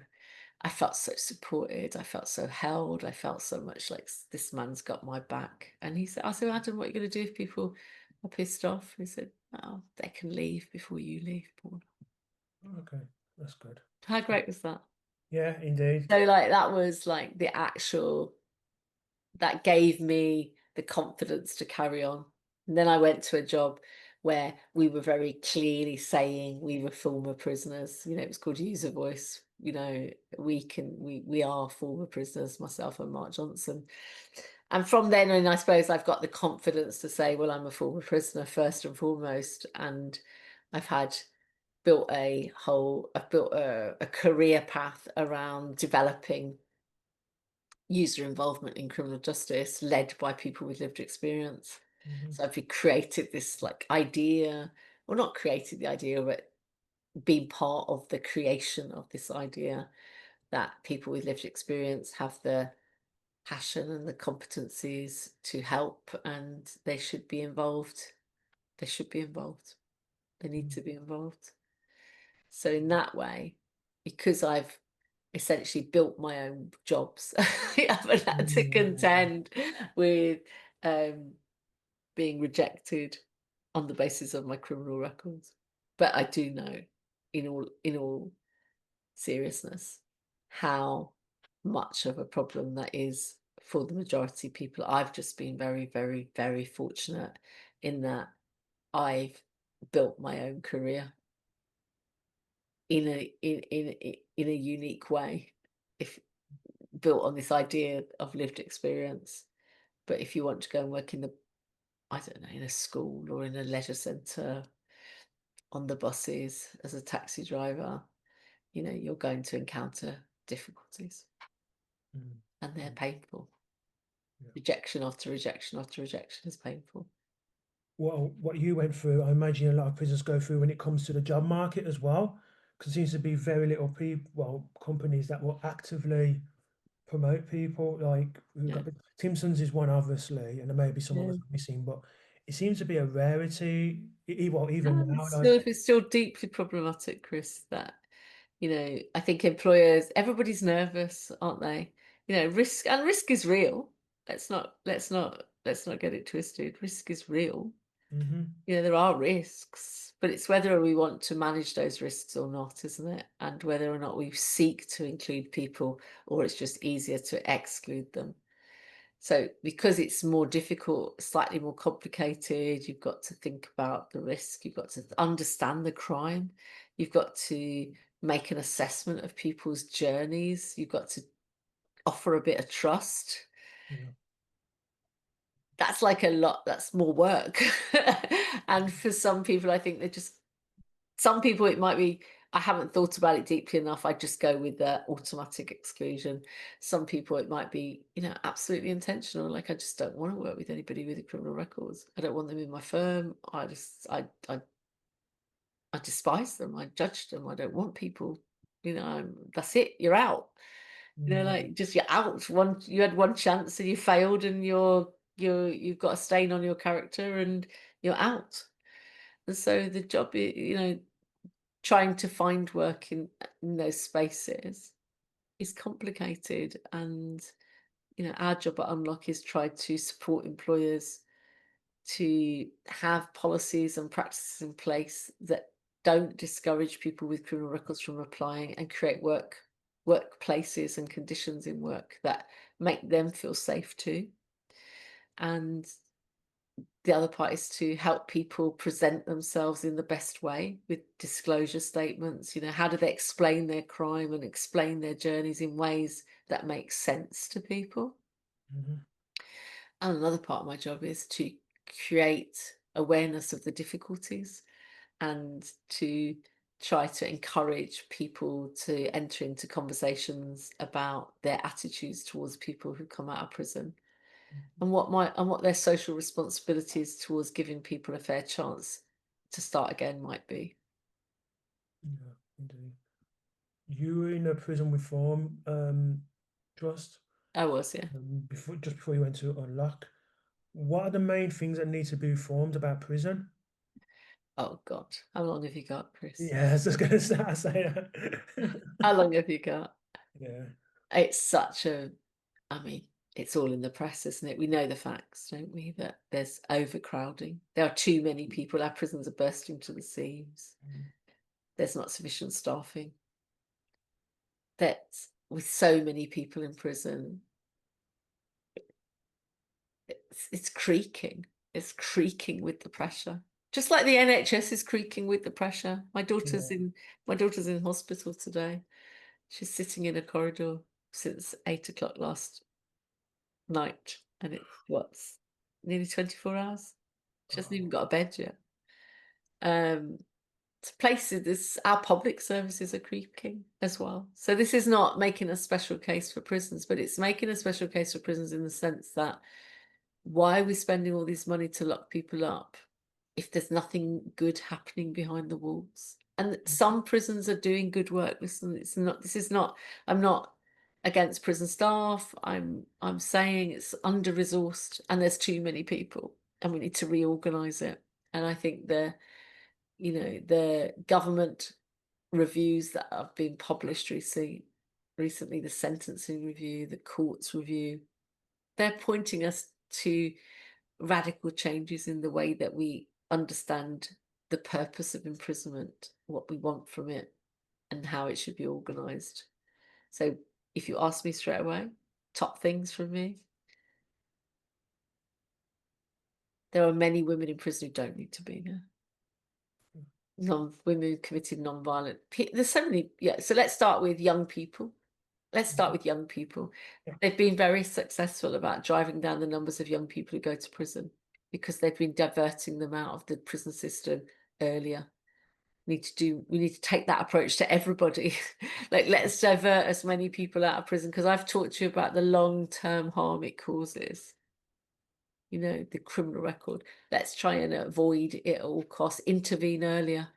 I felt so supported. I felt so held. I felt so much like this man's got my back. And I said, "Adam, what are you going to do if people are pissed off?" He said, "Oh, they can leave before you leave, Paul." okay, that's good. How great was that? Yeah, indeed. So like that was like that gave me the confidence to carry on. And then I went to a job where we were very clearly saying we were former prisoners. It was called User Voice. We are former prisoners, myself and Mark Johnson. And from then on, I suppose I've got the confidence to say, well, I'm a former prisoner first and foremost. And I've had I've built a career path around developing user involvement in criminal justice led by people with lived experience. Mhm, So I've created this like idea, or not created the idea, but been part of the creation of this idea that people with lived experience have the passion and the competencies to help, and they should be involved. They should be involved. They need Mm. to be involved. So in that way, because I've essentially built my own jobs, I haven't had to Yeah. contend with um, being rejected on the basis of my criminal records. But I do know, in all seriousness, how much of a problem that is for the majority of people. I've just been very, very, very fortunate in that I've built my own career in a unique way. If built on this idea of lived experience. But if you want to go and work in the, I don't know, in a school or in a leisure centre, on the buses as a taxi driver, you're going to encounter difficulties, Mm. and they're Mm. painful. Yeah. Rejection after rejection after rejection is painful. Well, what you went through, I imagine a lot of prisoners go through when it comes to the job market as well, because there seems to be very little people, well, companies that will actively promote people. Like we've Yeah. got Timson's is one, obviously, and there may be some Yeah. others missing, but it seems to be a rarity. Well, even And now, it's like, still deeply problematic, Chris, that, I think employers, everybody's nervous, aren't they? Risk is real. Let's not get it twisted. Risk is real. hmm There are risks, but it's whether we want to manage those risks or not, isn't it? And whether or not we seek to include people, or it's just easier to exclude them. So because it's more difficult, slightly more complicated, you've got to think about the risk, you've got to understand the crime, you've got to make an assessment of people's journeys, you've got to offer a bit of trust. yeah, That's like a lot, that's more work. And for some people, I think some people it might be, I haven't thought about it deeply enough. I just go with the automatic exclusion. Some people it might be, absolutely intentional. Like I just don't want to work with anybody with a criminal records. I don't want them in my firm. I despise them. I judge them. I don't want people. That's it. You're out. yeah, Like just you're out. You had one chance and you failed, and you've got a stain on your character, and you're out. And so the job, trying to find work in those spaces is complicated. And our job at Unlock is try to support employers to have policies and practices in place that don't discourage people with criminal records from applying, and create workplaces and conditions in work that make them feel safe too. And the other part is to help people present themselves in the best way with disclosure statements. How do they explain their crime and explain their journeys in ways that make sense to people? hmm And another part of my job is to create awareness of the difficulties, and to try to encourage people to enter into conversations about their attitudes towards people who come out of prison, and what their social responsibilities towards giving people a fair chance to start again might be. yeah, indeed. You were in a prison reform trust I was, yeah. just before you went to Unlock. What are the main things that need to be reformed about prison? Oh God, how long have you got, Chris? Yeah, I was just gonna say that. How long have you got? Yeah. It's such a, I mean, it's all in the press, isn't it? We know the facts, don't we? That there's overcrowding. There are too many people. Our prisons are bursting to the seams. Mm. There's not sufficient staffing. That with so many people in prison, it's creaking. It's creaking with the pressure. Just like the NHS is creaking with the pressure. Yeah. My daughter's in hospital today. She's sitting in a corridor since 8 o'clock last night, and it's what's nearly 24 hours. She hasn't even Oh. got a bed yet. Um, Places, our public services are creaking as well. So this is not making a special case for prisons, but it's making a special case for prisons in the sense that, why are we spending all this money to lock people up if there's nothing good happening behind the walls? And some prisons are doing good work. Listen, I'm not against prison staff. I'm saying it's under-resourced and there's too many people, and we need to reorganize it. And I think the government reviews that have been published recently, the sentencing review, the courts review, they're pointing us to radical changes in the way that we understand the purpose of imprisonment, what we want from it, and how it should be organised. So if you ask me straight away, top things from me, there are many women in prison who don't need to be there. Women committed non-violent. There's so many. Yeah. So let's start with young people. Let's start Mhm. with young people. Yeah. They've been very successful about driving down the numbers of young people who go to prison because they've been diverting them out of the prison system earlier. We need to take that approach to everybody. Like, let's divert as many people out of prison, because I've talked to you about the long-term harm it causes, the criminal record. Let's try and avoid it at all costs. Intervene earlier.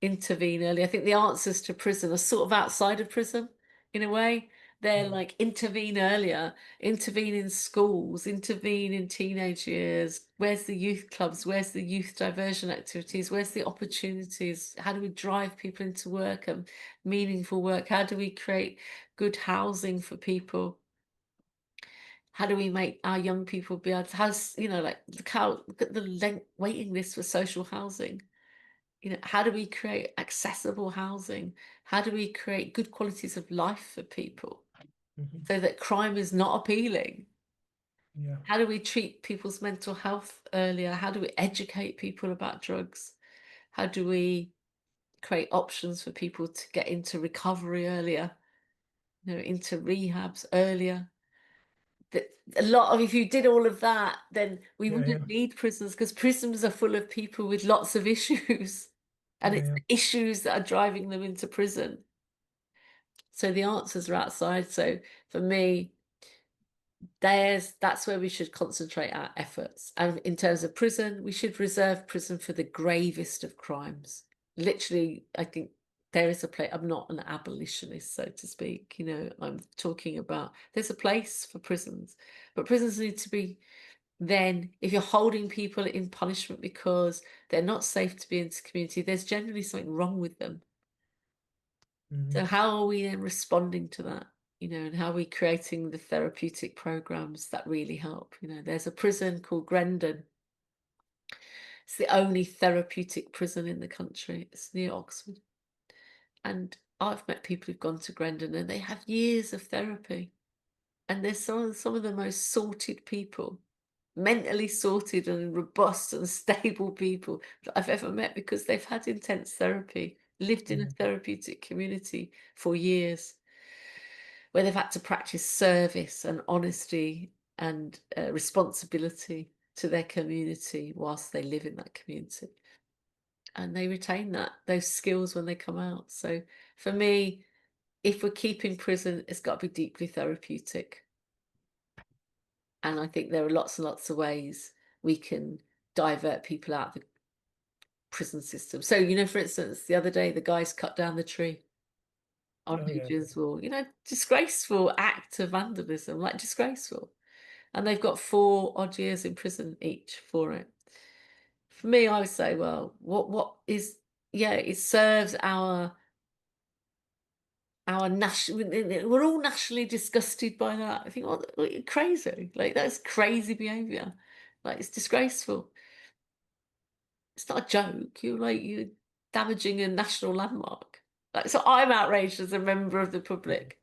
Intervene early. I think the answers to prison are sort of outside of prison in a way. They're Mm. like intervene earlier, intervene in schools, intervene in teenage years. Where's the youth clubs? Where's the youth diversion activities? Where's the opportunities? How do we drive people into work and meaningful work? How do we create good housing for people? How do we make our young people be able to look at the waiting list for social housing. How do we create accessible housing? How do we create good qualities of life for people Mhm. so that crime is not appealing? Yeah. How do we treat people's mental health earlier? How do we educate people about drugs? How do we create options for people to get into recovery earlier, into rehabs earlier? That if you did all of that, then we Yeah. Yeah. wouldn't need prisons, because prisons are full of people with lots of issues, and Yeah. it's Yeah. the issues that are driving them into prison. So the answers are outside. So for me, that's where we should concentrate our efforts. And in terms of prison, we should reserve prison for the gravest of crimes. Literally, I think there is a place. I'm not an abolitionist, so to speak. I'm talking about there's a place for prisons, but prisons need to be, then if you're holding people in punishment because they're not safe to be in the community, there's generally something wrong with them. So Mhm. how are we then responding to that? And how are we creating the therapeutic programs that really help? There's a prison called Grendon. It's the only therapeutic prison in the country. It's near Oxford. And I've met people who've gone to Grendon and they have years of therapy. And they're some of the most sorted people, mentally sorted and robust and stable people that I've ever met, because they've had intense therapy, lived in a Mhm. therapeutic community for years, where they've had to practice service and honesty and responsibility to their community whilst they live in that community. And they retain those skills when they come out. So for me, if we're keeping prison, it's got to be deeply therapeutic. And I think there are lots and lots of ways we can divert people out of the prison system. So, for instance, the other day, the guys cut down the tree on Oh yeah. Hadrian's Wall, disgraceful act of vandalism, like disgraceful. And they've got 4 odd years in prison each for it. For me, I would say, well, what is, yeah, it serves our national, we're all nationally disgusted by that. I think, well, you're crazy. Like, that's crazy behavior. Like, it's disgraceful. It's not a joke. You're damaging a national landmark. Like, so I'm outraged as a member of the public.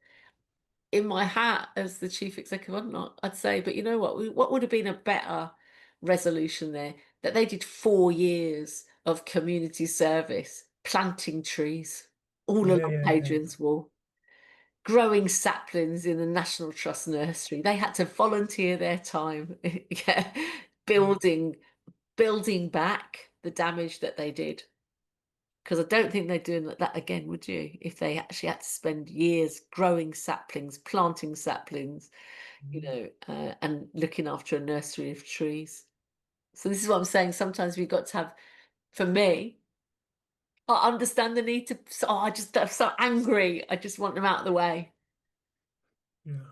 In my hat as the chief executive, I'm not, I'd say, but you know what? What would have been a better resolution there? That they did 4 years of community service, planting trees all Yeah. along Yeah. Yeah. Hadrian's Wall, growing saplings in the National Trust nursery. They had to volunteer their time, yeah, Mm. building building back the damage that they did. Because I don't think they're doing that again, would you? If they actually had to spend years growing saplings, planting saplings, Mhm. and looking after a nursery of trees. So this is what I'm saying. Sometimes we've got to have, for me, I understand the need to, I'm so angry. I just want them out of the way. Yeah.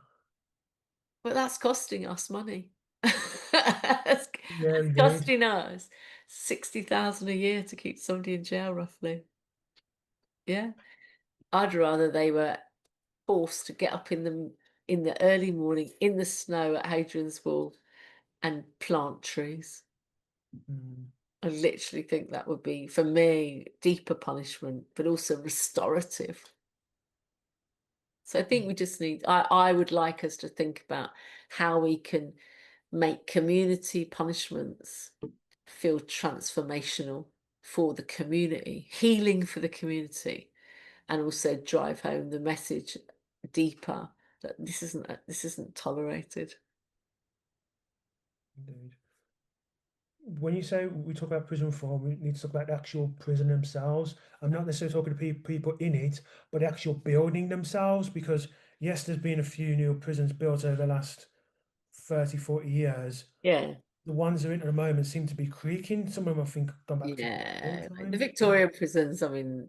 But that's costing us money. It's Yeah. Indeed. costing us. 60,000 a year to keep somebody in jail, roughly. Yeah. I'd rather they were forced to get up in the early morning in the snow at Hadrian's Wall and plant trees. Mm, I literally think that would be, for me, deeper punishment, but also restorative. So I think we just need, I would like us to think about how we can make community punishments feel transformational for the community, healing for the community, and also drive home the message deeper that this isn't tolerated. indeed. When you say we talk about prison reform, we need to talk about the actual prison themselves. I'm not necessarily talking to people in it, but the actual building themselves, because yes, there's been a few new prisons built over the last 30, 40 years. Yeah, The ones that are in at the moment seem to be creaking. Some of them, I think, have gone back to Victorian yeah. The times. Victorian prisons, I mean,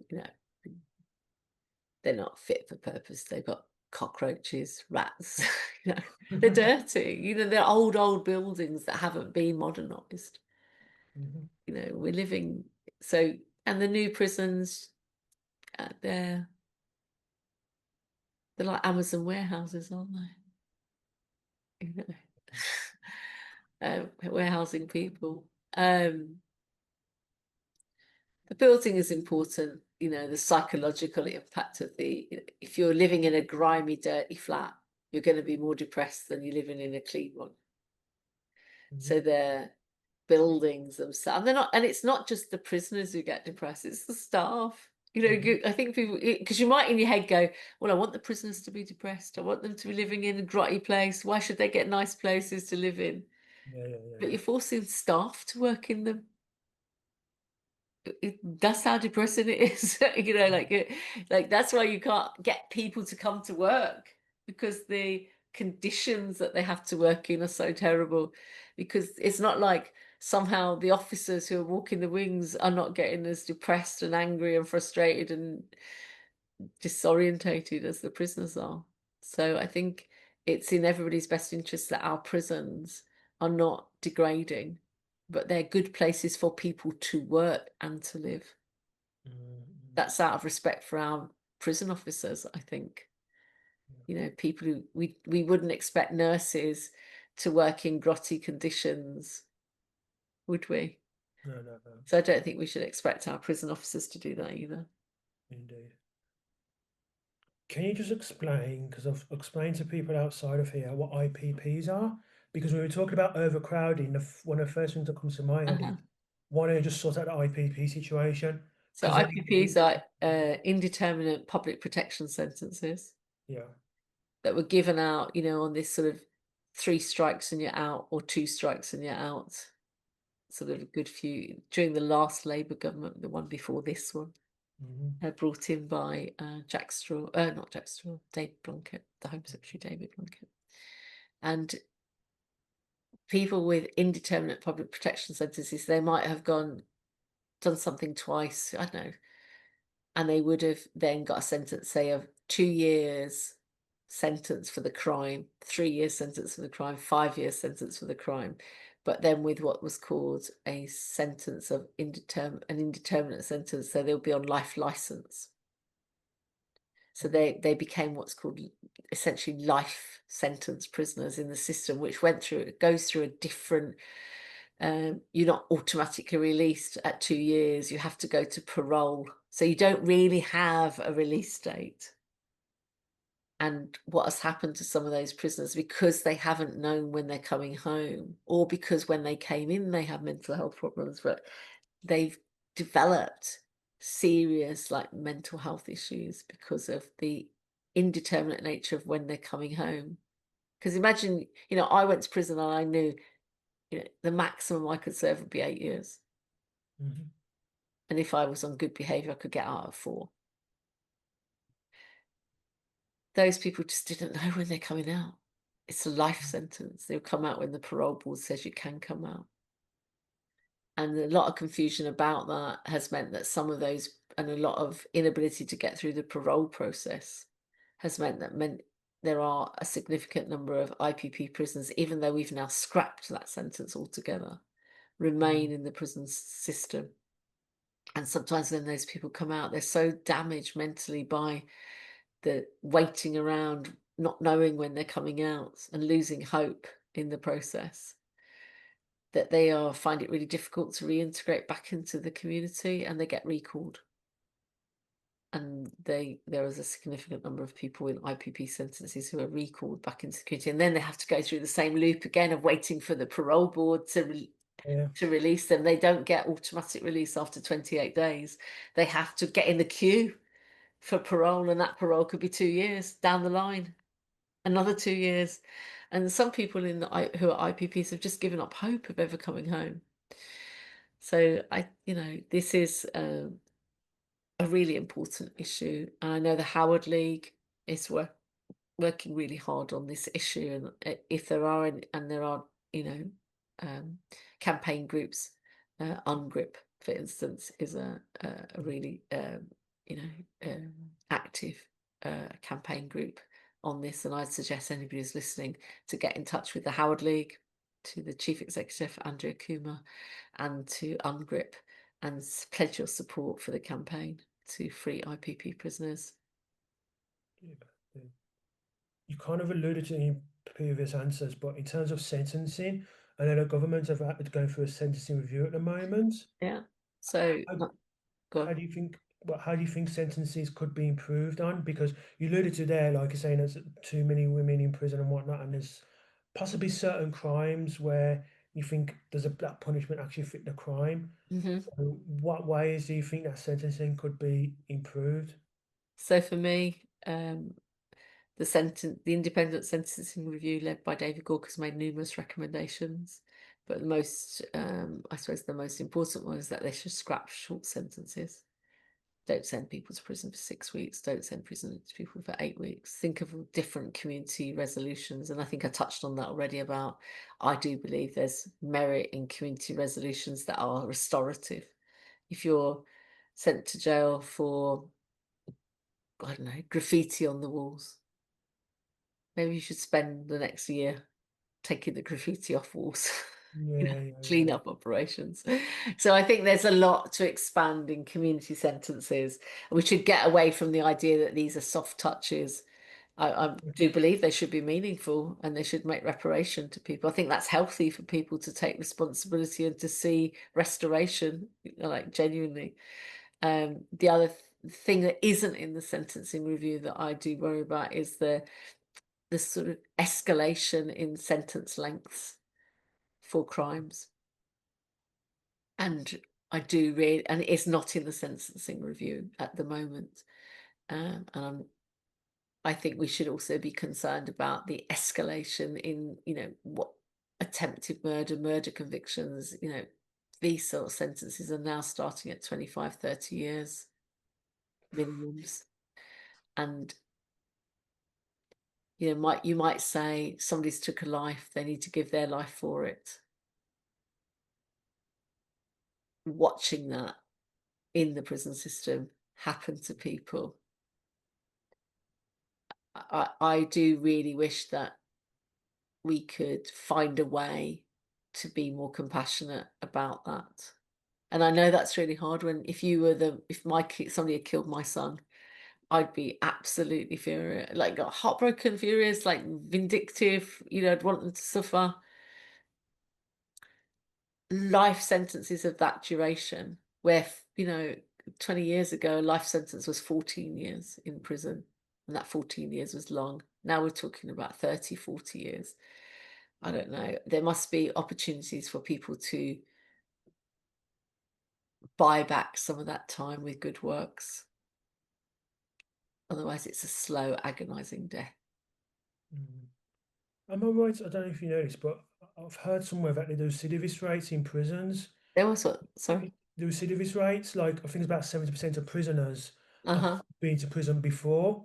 they're not fit for purpose. They've got cockroaches, rats. you know, they're dirty. They're old buildings that haven't been modernised. Mhm. We're living so, and the new prisons, they're like Amazon warehouses, aren't they? You know, warehousing people. The building is important. The psychological impact of if you're living in a grimy, dirty flat, you're going to be more depressed than you're living in a clean one. So Mhm. they're buildings themselves. And they're not, and it's not just the prisoners who get depressed, it's the staff. Mhm. I think people, because you might in your head go, well, I want the prisoners to be depressed. I want them to be living in a grotty place. Why should they get nice places to live in? Yeah, yeah, yeah, But yeah. you're forcing staff to work in them. That's how depressing it is. Like that's why you can't get people to come to work, because the conditions that they have to work in are so terrible. Because it's not like somehow the officers who are walking the wings are not getting as depressed and angry and frustrated and disorientated as the prisoners are. So I think it's in everybody's best interest that our prisons are not degrading, but they're good places for people to work and to live. Mhm. That's out of respect for our prison officers, I think. People who we wouldn't expect nurses to work in grotty conditions, would we? No, no, no, So I don't think we should expect our prison officers to do that either. indeed. Can you just explain, because I've explained to people outside of here what IPPs are? Because when we were talking about overcrowding, one of the first things that comes to my head is Uh-huh. why don't you just sort out the IPP situation? So Because then, IPPs are indeterminate public protection sentences yeah. that were given out, on this sort of 3 strikes and you're out, or 2 strikes and you're out, sort of a good few during the last Labour government, the one before this one, Mhm. brought in by not Jack Straw, David Blunkett, the Home Secretary David Blunkett, and people with indeterminate public protection sentences, they might have done something twice, I don't know, and they would have then got a sentence, say, of 2 years sentence for the crime, 3 years sentence for the crime, 5 years sentence for the crime, but then with what was called a sentence of an indeterminate sentence, so they'll be on life license. So they became what's called essentially life sentence prisoners in the system, which goes through a different. You're not automatically released at 2 years. You have to go to parole, so you don't really have a release date. And what has happened to some of those prisoners, because they haven't known when they're coming home, or because when they came in they have mental health problems, but they've developed serious like mental health issues because of the indeterminate nature of when they're coming home. Because imagine, I went to prison and I knew, the maximum I could serve would be 8 years. Mhm. And if I was on good behaviour, I could get out at 4. Those people just didn't know when they're coming out. It's a life sentence. They'll come out when the parole board says you can come out. And a lot of confusion about that has meant that some of those, and a lot of inability to get through the parole process, has meant there are a significant number of IPP prisons, even though we've now scrapped that sentence altogether, remain in the prison system. And sometimes when those people come out, they're so damaged mentally by the waiting around, not knowing when they're coming out and losing hope in the process, that they are find it really difficult to reintegrate back into the community, and they get recalled. And there is a significant number of people with IPP sentences who are recalled back into the community, and then they have to go through the same loop again of waiting for the parole board Yeah. to release them. They don't get automatic release after 28 days. They have to get in the queue for parole, and that parole could be 2 years down the line, another 2 years. And some people who are IPPs have just given up hope of ever coming home. So this is a really important issue. And I know the Howard League is working really hard on this issue. And if there are and there are, you know, campaign groups, UNGRIP, for instance, is a really active campaign group on this. And I'd suggest anybody who's listening to get in touch with the Howard League, to the chief executive Andrea Kuma, and to UNGRIP, and pledge your support for the campaign to free IPP prisoners. Yeah. Yeah. You kind of alluded to it in previous answers, but in terms of sentencing, I know the government have going through a sentencing review at the moment. Yeah. So, How, go how on. do you think? Well, how do you think sentences could be improved on? Because you alluded to there, like you're saying, there's too many women in prison and whatnot, and there's possibly certain crimes where you think does that punishment actually fit the crime? Mhm. So, what ways do you think that sentencing could be improved? So for me, the independent sentencing review led by David Gork has made numerous recommendations, but I suppose the most important one is that they should scrap short sentences. Don't send people to prison for 6 weeks. Don't send prison to people for 8 weeks. Think of different community resolutions. And I think I touched on that already about, I do believe there's merit in community resolutions that are restorative. If you're sent to jail for, I don't know, graffiti on the walls, maybe you should spend the next year taking the graffiti off walls, Yeah, yeah, clean yeah. up operations. So I think there's a lot to expand in community sentences. We should get away from the idea that these are soft touches. I do believe they should be meaningful, and they should make reparation to people. I think that's healthy for people to take responsibility and to see restoration, like genuinely. The other thing that isn't in the sentencing review that I do worry about is the sort of escalation in sentence lengths for crimes. And and it's not in the sentencing review at the moment. I think we should also be concerned about the escalation in, what attempted murder convictions, these sort of sentences are now starting at 25, 30 years minimums. And, you might say somebody's took a life, they need to give their life for it. Watching that in the prison system happen to people, I do really wish that we could find a way to be more compassionate about that. And I know that's really hard when if somebody had killed my son, I'd be absolutely furious, like heartbroken, furious, like vindictive, I'd want them to suffer. Life sentences of that duration, where 20 years ago a life sentence was 14 years in prison, and that 14 years was long. Now we're talking about 30, 40 years. I don't know, there must be opportunities for people to buy back some of that time with good works. Otherwise it's a slow, agonizing death. Mm. Am I right? I don't know if you know this, but I've heard somewhere that they do recidivist rates in prisons. There was what, sorry. The recidivist rates, like I think it's about 70% of prisoners have Uh-huh. been to prison before.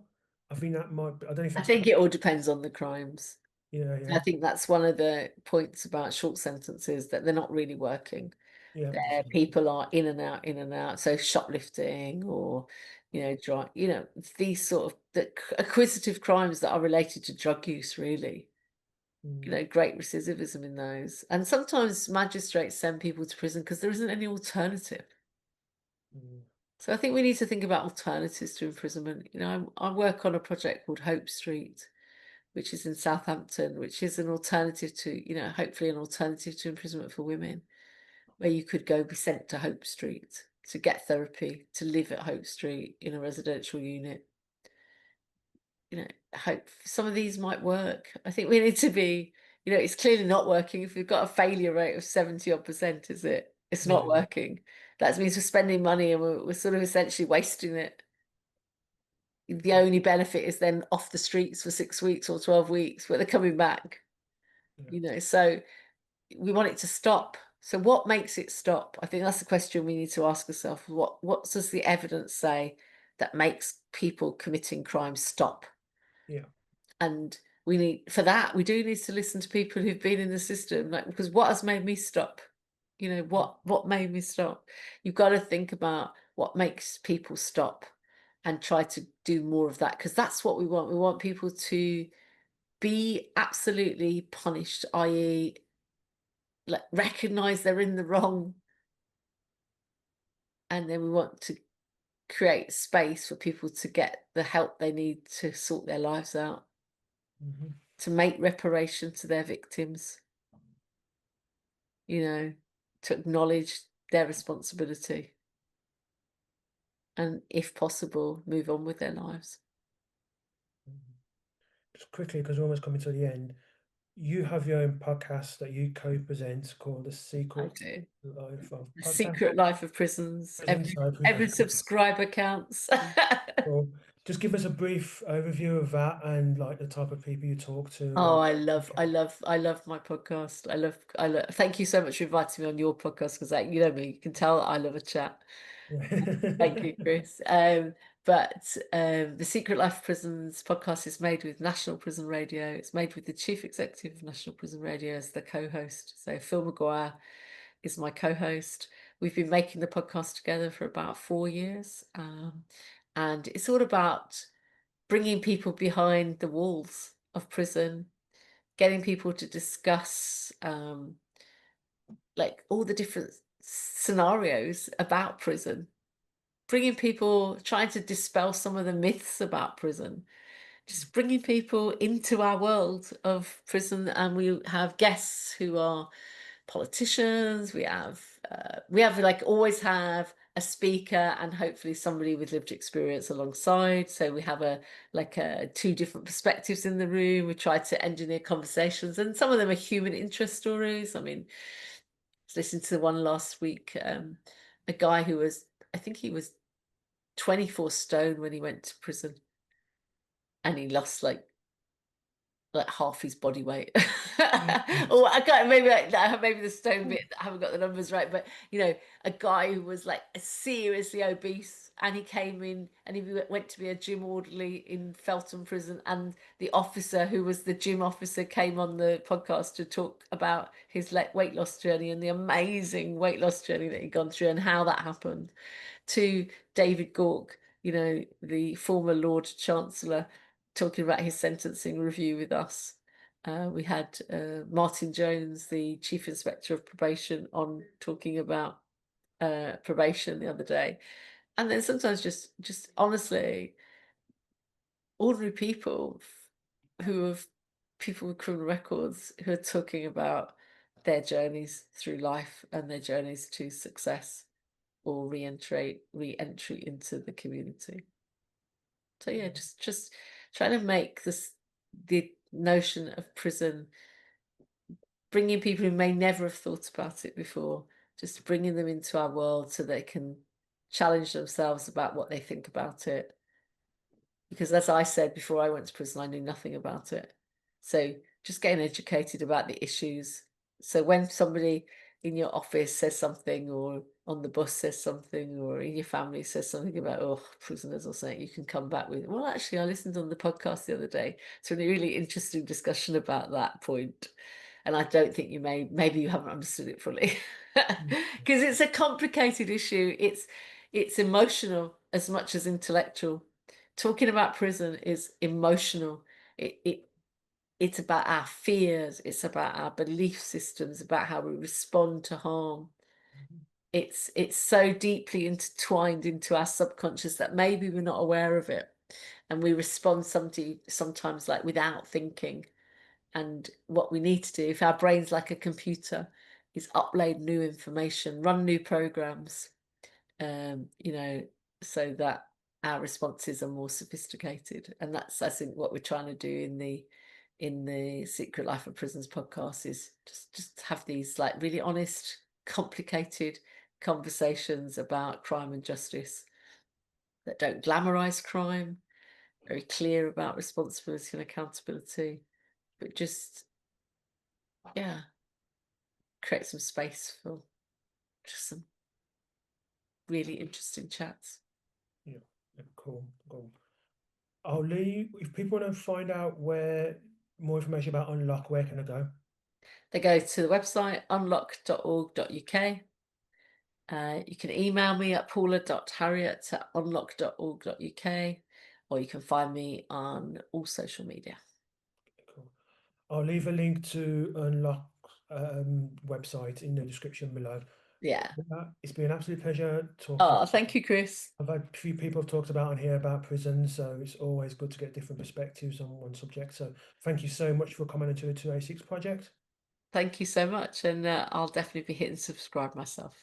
I think that might be, I don't know if I that's think it all depends on the crimes. yeah, I yeah, think that's one of the points about short sentences, that they're not really working. yeah, There, people are in and out, in and out. So shoplifting, or these sort of acquisitive crimes that are related to drug use, really. Mm, great recidivism in those. And sometimes magistrates send people to prison because there isn't any alternative. mm, So I think we need to think about alternatives to imprisonment. I work on a project called Hope Street, which is in Southampton, which is an alternative to, hopefully an alternative to imprisonment for women, where you could go be sent to Hope Street to get therapy, to live at Hope Street in a residential unit. Hope some of these might work. I think we need to be, it's clearly not working. If we've got a failure rate of 70 odd percent, is it? It's not yeah, working. That means we're spending money and we're sort of essentially wasting it. The only benefit is then off the streets for 6 weeks or 12 weeks, where they're coming back, yeah, so we want it to stop. So what makes it stop? I think that's the question we need to ask ourselves. What does the evidence say that makes people committing crime stop? yeah. And for that, we do need to listen to people who've been in the system, like, because what has made me stop? Mm, What made me stop? You've got to think about what makes people stop and try to do more of that, because that's what we want. We want people to be absolutely punished, i.e., like, recognize they're in the wrong, and then we want to create space for people to get the help they need to sort their lives out, mhm, to make reparation to their victims, you know, to acknowledge their responsibility and, if possible, move on with their lives. mhm. Just quickly, because we're almost coming to the end, you have your own podcast that you co-present called The I Secret do. Life of The Podcast. Secret Life of Prisons. Prison, Every sorry, every prison. subscriber counts. Well, just give us a brief overview of that and like the type of people you talk to Oh, and I love my podcast. I love. Thank you so much for inviting me on your podcast, because, like, you know me, you can tell I love a chat. Thank you, Chris. But the Secret Life of Prisons podcast is made with National Prison Radio. It's made with the Chief Executive of National Prison Radio as the co-host. So Phil McGuire is my co-host. We've been making the podcast together for about 4 years, and it's all about bringing people behind the walls of prison, getting people to discuss, like, all the different scenarios about prison, bringing people, trying to dispel some of the myths about prison, just bringing people into our world of prison. And we have guests who are politicians. We have like, always have a speaker and hopefully somebody with lived experience alongside. So we have two different perspectives in the room. We try to engineer conversations, and some of them are human interest stories. I mean, I was listening to the one last week, a guy who was, I think he was 24 stone when he went to prison, and he lost like half his body weight. Or I can't, maybe the stone bit, I haven't got the numbers right, but, a guy who was like seriously obese, and he came in and he went to be a gym orderly in Feltham prison, and the officer who was the gym officer came on the podcast to talk about his weight loss journey and the amazing weight loss journey that he'd gone through and how that happened. To David Gauke, the former Lord Chancellor, talking about his sentencing review with us. We had Martin Jones, the Chief Inspector of Probation, on talking about probation the other day. And then sometimes just honestly, ordinary people who have people with criminal records who are talking about their journeys through life and their journeys to success or re-entry into the community. So yeah, just trying to make the notion of prison, bringing people who may never have thought about it before, just bringing them into our world so they can challenge themselves about what they think about it. Because, as I said, before I went to prison, I knew nothing about it. So just getting educated about the issues. So when somebody in your office says something, or on the bus says something, or in your family says something about, oh, prisoners or something, you can come back with, well, actually, I listened on the podcast the other day to a really interesting discussion about that point. And I don't think maybe you haven't understood it fully. Because it's a complicated issue. It's emotional as much as intellectual. Talking about prison is emotional. It it's about our fears, it's about our belief systems, about how we respond to harm. Mhm. It's so deeply intertwined into our subconscious that maybe we're not aware of it, and we respond sometimes like without thinking. And what we need to do, if our brain's like a computer, is upload new information, run new programs, you know, so that our responses are more sophisticated. And that's, I think, what we're trying to do in the Secret Life of Prisons podcast, is just have these like really honest, complicated conversations about crime and justice that don't glamorize crime, very clear about responsibility and accountability, but just, yeah, create some space for just some really interesting chats. Yeah, yeah, cool, cool. I'll leave if people want to find out where more information about Unlock, where can I go? They go to the website unlock.org.uk. You can email me at paula.harriott@unlock.org.uk, or you can find me on all social media. Cool. I'll leave a link to Unlock website in the description below. Yeah. It's been an absolute pleasure talking. Oh, thank you, Chris. I've had a few people have talked about on here about prisons, so it's always good to get different perspectives on one subject. So thank you so much for coming into the 286 project. Thank you so much. And I'll definitely be hitting subscribe myself.